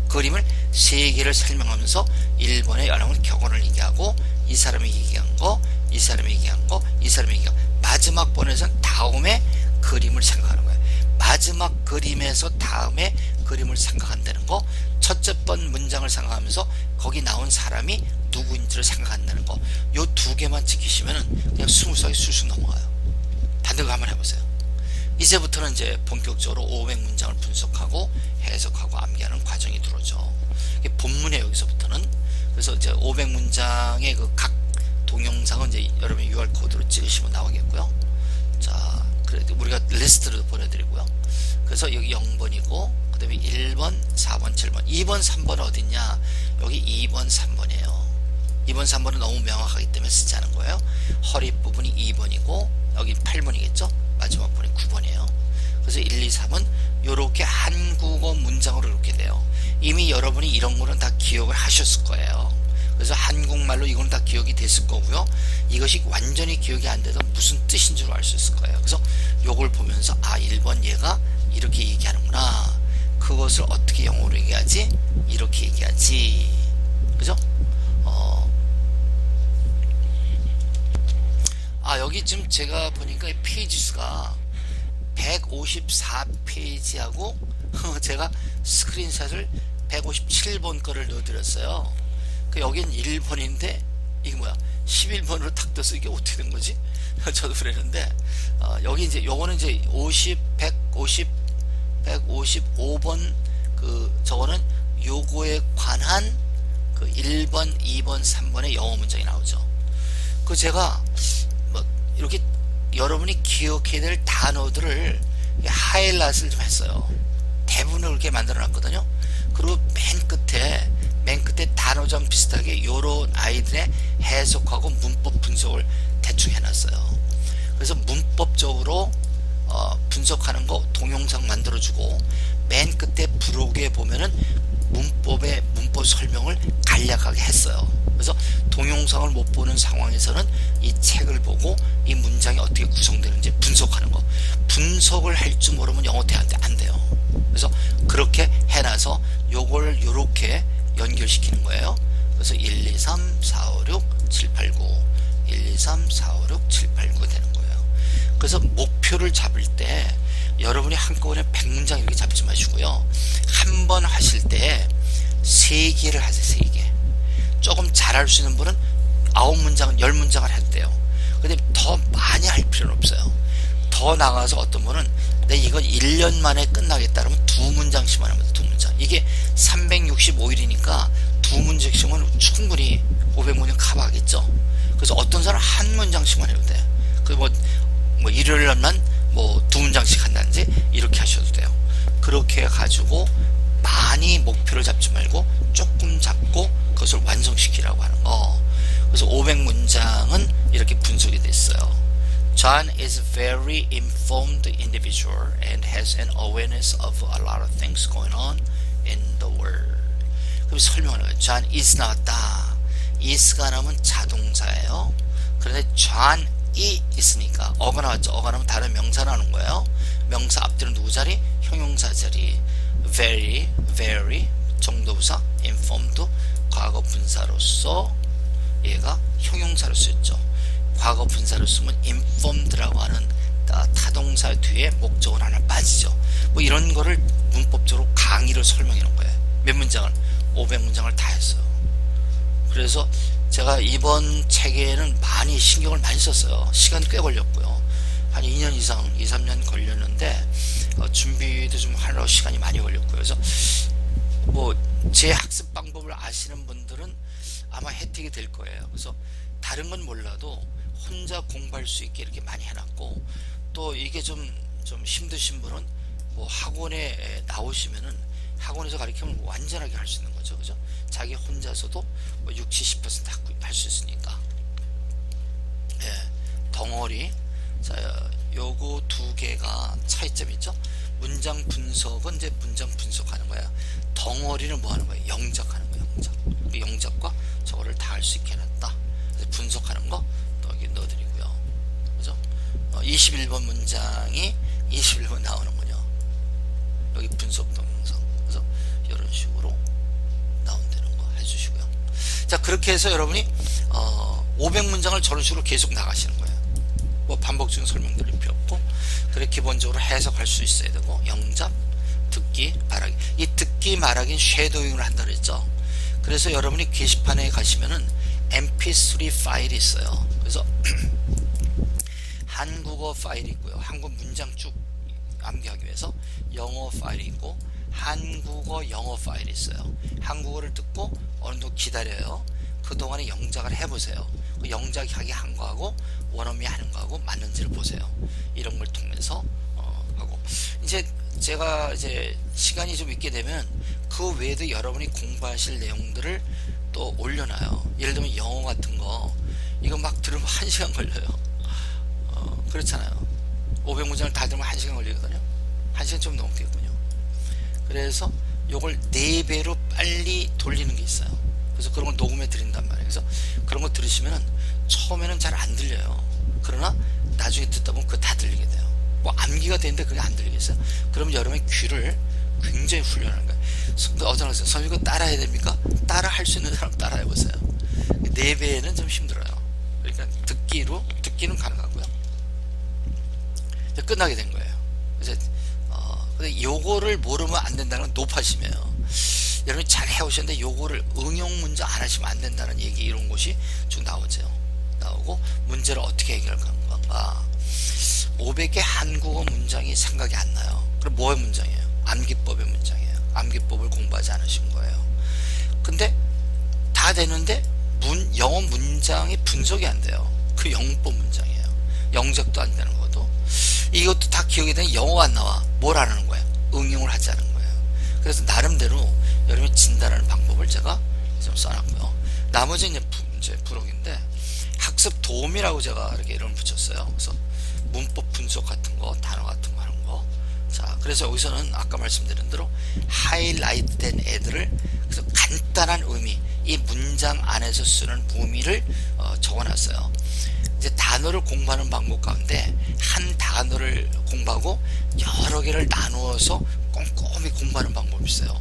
그림을 세 개를 설명하면서 1번의 여러분 격언을 얘기하고 이 사람이 얘기한 거, 이 사람이 얘기한 거, 이 사람이 얘기한 거. 마지막 번에서는 다음에 그림을 생각하는 거예요. 마지막 그림에서 다음에 그림을 생각한다는 거. 첫째 번 문장을 생각하면서 거기 나온 사람이 누구인지를 생각한다는 거. 요 두 개만 지키시면은 그냥 스무스하게 술술 넘어가요. 다들 한번 해보세요. 이제부터는 이제 본격적으로 500문장을 분석하고 해석하고 암기하는 과정이 들어오죠. 이게 본문에 여기서부터는. 그래서 이제 500문장의 그 각 동영상은 이제 여러분이 UR코드로 찍으시면 나오겠고요. 자, 그래도 우리가 리스트로 보내드리고요. 그래서 여기 0번이고, 그 다음에 1번, 4번, 7번, 2번, 3번 어딨냐? 여기 2번, 3번이에요. 2번, 3번은 너무 명확하기 때문에 쓰지 않은 거예요. 허리 부분이 2번이고, 여기 8번이겠죠? 마지막 번이 9번이에요. 그래서 1, 2, 3은 요렇게 한국어 문장으로 이렇게 돼요. 이미 여러분이 이런 거는 다 기억을 하셨을 거예요. 그래서 한국말로 이건 다 기억이 됐을 거고요. 이것이 완전히 기억이 안 돼도 무슨 뜻인 줄 알 수 있을 거예요. 그래서 요걸 보면서 1번 얘가 이렇게 얘기하는구나. 그것을 어떻게 영어로 얘기하지? 이렇게 얘기하지. 그죠? 여기 지금 제가 보니까 페이지 수가 154페이지하고 제가 스크린샷을 157번 거를 넣어드렸어요. 여긴 1번인데 이게 뭐야 11번으로 탁 떠서 이게 어떻게 된 거지? 저도 그랬는데 여기 이제 요거는 이제 155번 저거는 요거에 관한 그 1번, 2번, 3번의 영어 문장이 나오죠. 제가 뭐 이렇게 여러분이 기억해야 될 단어들을 하이라이트를 좀 했어요. 대부분을 그렇게 만들어 놨거든요. 그리고 맨 끝에 단어점 비슷하게 요런 아이들의 해석하고 문법 분석을 대충 해놨어요. 그래서 문법적으로 분석하는 거 동영상 만들어주고 맨 끝에 브로그에 보면은 문법 설명을 간략하게 했어요. 그래서 동영상을 못 보는 상황에서는 이 책을 보고 이 문장이 어떻게 구성되는지 분석하는 거. 분석을 할 줄 모르면 영어 대한테 안 돼요. 그래서 그렇게 해놔서 요걸 요렇게 연결시키는 거예요. 그래서 1, 2, 3, 4, 5, 6, 7, 8, 9 1, 2, 3, 4, 5, 6, 7, 8, 9 되는 거예요. 그래서 목표를 잡을 때 여러분이 한꺼번에 100문장 이렇게 잡지 마시고요. 한 번 하실 때 3개를 하세요. 3개. 조금 잘할 수 있는 분은 9문장, 10문장을 해도 돼요. 근데 더 많이 할 필요는 없어요. 더 나가서 어떤 분은 이건 1년 만에 끝나겠다 그러면 2문장씩만 하면 돼. 2문장. 이게 365일이니까 2문장씩은 충분히 500문장 커버하겠죠. 그래서 어떤 사람은 한 문장씩만 해도 돼요. 뭐 일요일날만 뭐 2문장씩 한다든지 이렇게 하셔도 돼요. 그렇게 해가지고 많이 목표를 잡지 말고 조금 잡고 그것을 완성시키라고 하는 거. 그래서 500문장은 이렇게 분석이 됐어요. John is a very informed individual and has an awareness of a lot of things going on in the world. 그럼 설명하는 거예요. John is 나왔다. is가 나오면 자동사예요. 그런데 John이 있으니까 어가 나왔죠. 어가 나오면 다른 명사 나오는 거예요. 명사 앞뒤는 누구 자리? 형용사 자리. very, very 정도부사 informed 과거 분사로서 얘가 형용사로 쓰였죠. 과거 분사로 쓰면 informed라고 하는 타동사 뒤에 목적은 하나 빠지죠. 뭐 이런 거를 문법적으로 강의로 설명해 놓은 거예요. 몇 문장을? 500문장을 다 했어요. 그래서 제가 이번 책에는 많이 신경을 많이 썼어요. 시간 꽤 걸렸고요. 한 2년 이상, 2, 3년 걸렸는데 준비도 좀 하려고 시간이 많이 걸렸고요. 그래서 뭐 제 학습 방법을 아시는 분들은 아마 혜택이 될 거예요. 그래서 다른 건 몰라도 혼자 공부할 수 있게 이렇게 많이 해놨고, 또 이게 좀 힘드신 분은 뭐 학원에 나오시면은 학원에서 가르치면 완전하게 할 수 있는 거죠. 그죠? 자기 혼자서도 뭐 60, 70% 할 수 있으니까. 예, 덩어리. 자, 요거 두 개가 차이점이 있죠. 문장 분석은 이제 문장 분석하는 거야. 덩어리는 뭐 하는 거야? 영작하는 거야. 영작. 그 영작과 저거를 다 할 수 있게 해놨다. 그래서 분석하는 거 또 여기 넣어드리고요. 그죠? 21번 문장이 21번 나오는군요. 여기 분석 동영상. 그래서 이런 식으로 나온다는 거 해주시고요. 자, 그렇게 해서 여러분이 500문장을 저런 식으로 계속 나가시는 거예요. 뭐 반복적인 설명드릴 필요 없고, 그래 기본적으로 해석할 수 있어야 되고, 영작, 듣기, 말하기. 이 듣기, 말하기는 쉐도잉을 한다 그랬죠. 그래서 여러분이 게시판에 가시면은 mp3 파일이 있어요. 그래서 한국어 파일이 있고요. 한국 문장 쭉 암기하기 위해서 영어 파일이 있고, 한국어 영어 파일이 있어요. 한국어를 듣고 어느 정도 기다려요. 그동안에 영작을 해보세요. 그 영작하기 한 거하고 원어미 하는 거하고 맞는지를 보세요. 이런 걸 통해서 하고, 이제 제가 이제 시간이 좀 있게 되면 그 외에도 여러분이 공부하실 내용들을 또 올려놔요. 예를 들면 영어 같은 거 이거 막 들으면 1시간 걸려요. 그렇잖아요. 500문장을 다 들으면 1시간 걸리거든요. 1시간 좀 넘겠군요. 그래서 요걸 4배로 빨리 돌리는 게 있어요. 그래서 그런 걸 녹음해 드린단 말이에요. 그래서 그런 거 들으시면은 처음에는 잘 안 들려요. 그러나 나중에 듣다 보면 그거 다 들리게 돼요. 뭐 암기가 되는데 그게 안 들리겠어요? 그럼 여러분의 귀를 굉장히 훈련하는 거예요. 어떤 학생, 선생님 이거 따라해야 됩니까? 따라 할 수 있는 사람 따라해 보세요. 4배는 좀 힘들어요. 그러니까 듣기는 가능하고요. 이제 끝나게 된 거예요. 이제 근데 요거를 모르면 안 된다는 건 높아심이에요. 여러분이 잘 해오셨는데 요거를 응용 문제 안 하시면 안 된다는 얘기, 이런 것이 쭉 나오고, 문제를 어떻게 해결하는 건가. 500개 한국어 문장이 생각이 안 나요. 그럼 뭐의 문장이에요? 암기법의 문장이에요. 암기법을 공부하지 않으신 거예요. 근데 다 되는데 영어 문장이 분석이 안 돼요. 그 영법 문장이에요. 영작도 안 되는 것도. 이것도 다 기억이 되는, 영어가 안 나와. 뭘 안 하는 거예요? 응용을 하지 않은 거예요. 그래서 나름대로 여러분이 진단하는 방법을 제가 좀 써놨고요. 나머지는 이제 부록인데, 학습 도움이라고 제가 이렇게 이름을 붙였어요. 그래서 문법 분석 같은 거, 단어 같은 거 하는 거. 자, 그래서 여기서는 아까 말씀드린 대로 하이라이트 된 애들을, 그래서 간단한 의미, 이 문장 안에서 쓰는 의미를 적어놨어요. 이제 단어를 공부하는 방법 가운데 한 단어를 공부하고 여러 개를 나누어서 꼼꼼히 공부하는 방법이 있어요.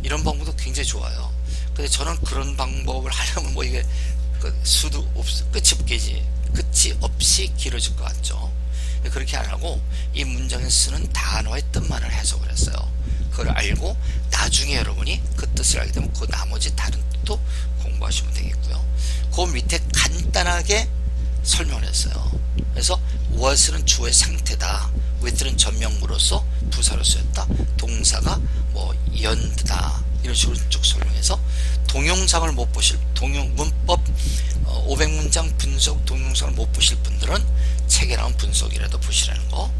이런 방법도 굉장히 좋아요. 근데 저는 그런 방법을 하려면 뭐 이게 수도 끝이 없이 길어질 것 같죠. 그렇게 안 하고 이 문장에 쓰는 단어의 뜻만을 해석을 했어요. 그걸 알고 나중에 여러분이 그 뜻을 알게 되면 그 나머지 다른 뜻도 공부하시면 되겠고요. 그 밑에 간단하게 설명을 했어요. 그래서 what은 주어의 상태다, with는 전명구로서 부사로 쓰였다, 동사가 뭐 연드다, 이런 식으로 쭉 설명해서 동영상을 못 보실, 문법 500문장 분석 동영상을 못 보실 분들은 책에 나온 분석이라도 보시라는 거.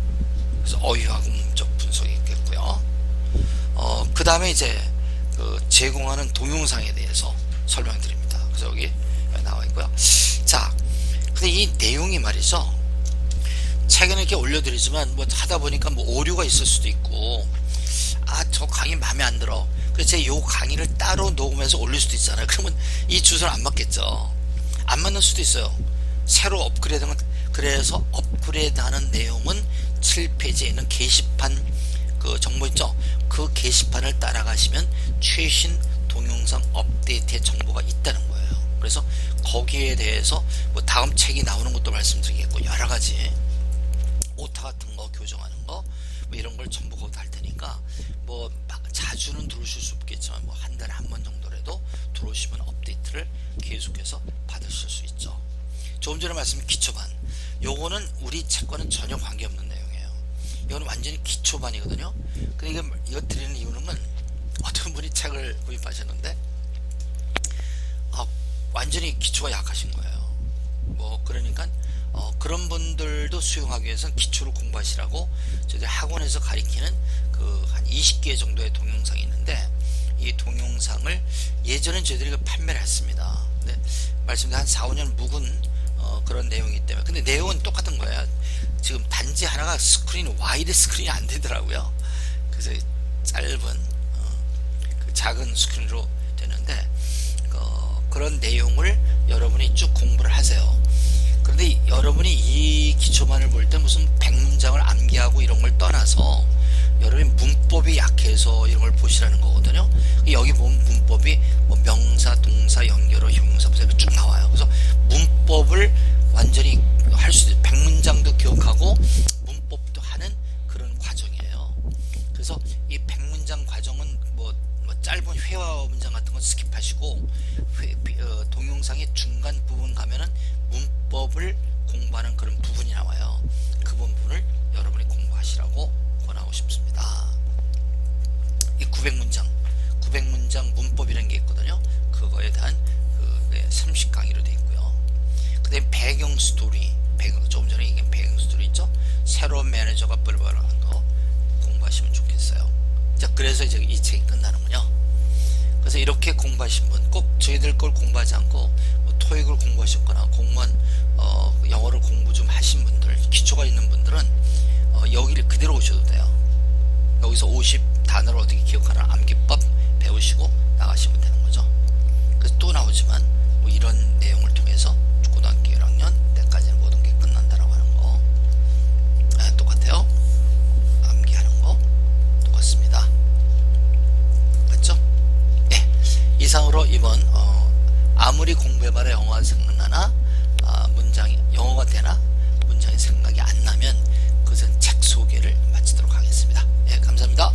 그래서 어휘하고 문법 분석이 있겠고요. 그 다음에 이제 제공하는 동영상에 대해서 설명드립니다. 그래서 여기 나와 있고요. 자, 근데 이 내용이 말이죠, 책에는 이렇게 올려드리지만 뭐 하다 보니까 뭐 오류가 있을 수도 있고, 저 강의 마음에 안 들어, 그래서 제가 요 강의를 따로 녹음해서 올릴 수도 있잖아요. 그러면 이 주소는 안 맞겠죠. 안 맞는 수도 있어요. 새로 업그레이드하면. 그래서 업그레이드하는 내용은 7페이지에 있는 게시판 그 정보 있죠, 그 게시판을 따라가시면 최신 동영상 업데이트의 정보가 있다는 거예요. 그래서 거기에 대해서 뭐 다음 책이 나오는 것도 말씀드리겠고, 여러가지 오타 같은 거 교정하는 거 뭐 이런 걸 전부 거기다 할 테니까, 뭐 자주는 들어오실 수 없겠지만 뭐 한 달에 한 번 정도라도 들어오시면 업데이트를 계속해서 받으실 수 있죠. 조금 전에 말씀드린 기초반, 요거는 우리 책과는 전혀 관계없는 내용이에요. 이거는 완전히 기초반이거든요. 근데 이거 드리는 이유는 어떤 분이 책을 구입하셨는데 완전히 기초가 약하신 거예요. 뭐 그러니까 그런 분들도 수용하기 위해서는 기초를 공부하시라고 저희들 학원에서 가리키는 그 한 20개 정도의 동영상이 있는데, 이 동영상을 예전엔 저희들이 판매를 했습니다. 근데 말씀드린 한 4, 5년 묵은 그런 내용이기 때문에. 근데 내용은 똑같은 거예요. 지금 단지 하나가 스크린 와이드 스크린이 안 되더라고요. 그래서 짧은 그 작은 스크린으로 되는데 그런 내용을 여러분이 쭉 공부를 하세요. 그런데 여러분이 이 기초반을 볼 때 무슨 100문장을 암기하고 이런 걸 떠나서 여러분이 문법이 약해서 이런 걸 보시라는 거거든요. 여기 보면 문법이 뭐 명사, 동사, 연결어, 형용사, 부사 쭉 나와요. 그래서 문법을 완전히 할 수 있어요. 100문장도 기억하고 문법도 하는 그런 과정이에요. 그래서 이 100문장 과정은 뭐 짧은 회화 문장 같은 거 스킵하시고 동영상의 중간 부분 가면은 문법을 공부하는 그런 부분이 나와요. 그 부분을 여러분이 공부하시라고 권하고 싶습니다. 이 900문장 문법이라는 게 있거든요. 그거에 대한 30강의로 되어 있고요. 그 다음에 배경 스토리, 조금 전에 얘기한 배경 스토리 있죠? 새로운 매니저가 뻘뻘한 거 공부하시면 좋겠어요. 자, 그래서 이제 이 책이 끝나는군요. 그래서 이렇게 공부하신 분, 꼭 저희들 걸 공부하지 않고 토익을 공부하셨거나 공무원 영어를 공부 좀 하신 분들, 기초가 있는 분들은 여기를 그대로 오셔도 돼요. 여기서 50단어를 어떻게 기억하나 암기법 배우시고 나가시면 되는 거죠. 그래서 또 나오지만 뭐 이런 내용을 통해서 고등학교 1학년 때까지는 모든 게 끝난다라고 하는 거 똑같아요. 암기하는 거 똑같습니다. 맞죠? 예. 이상으로 이번 아무리 공부해봐라 영어가 생각나나 문장이 영어가 되나 문장이 생각이 안 나면 그것은 책 소개를 마치도록 하겠습니다. 예, 감사합니다.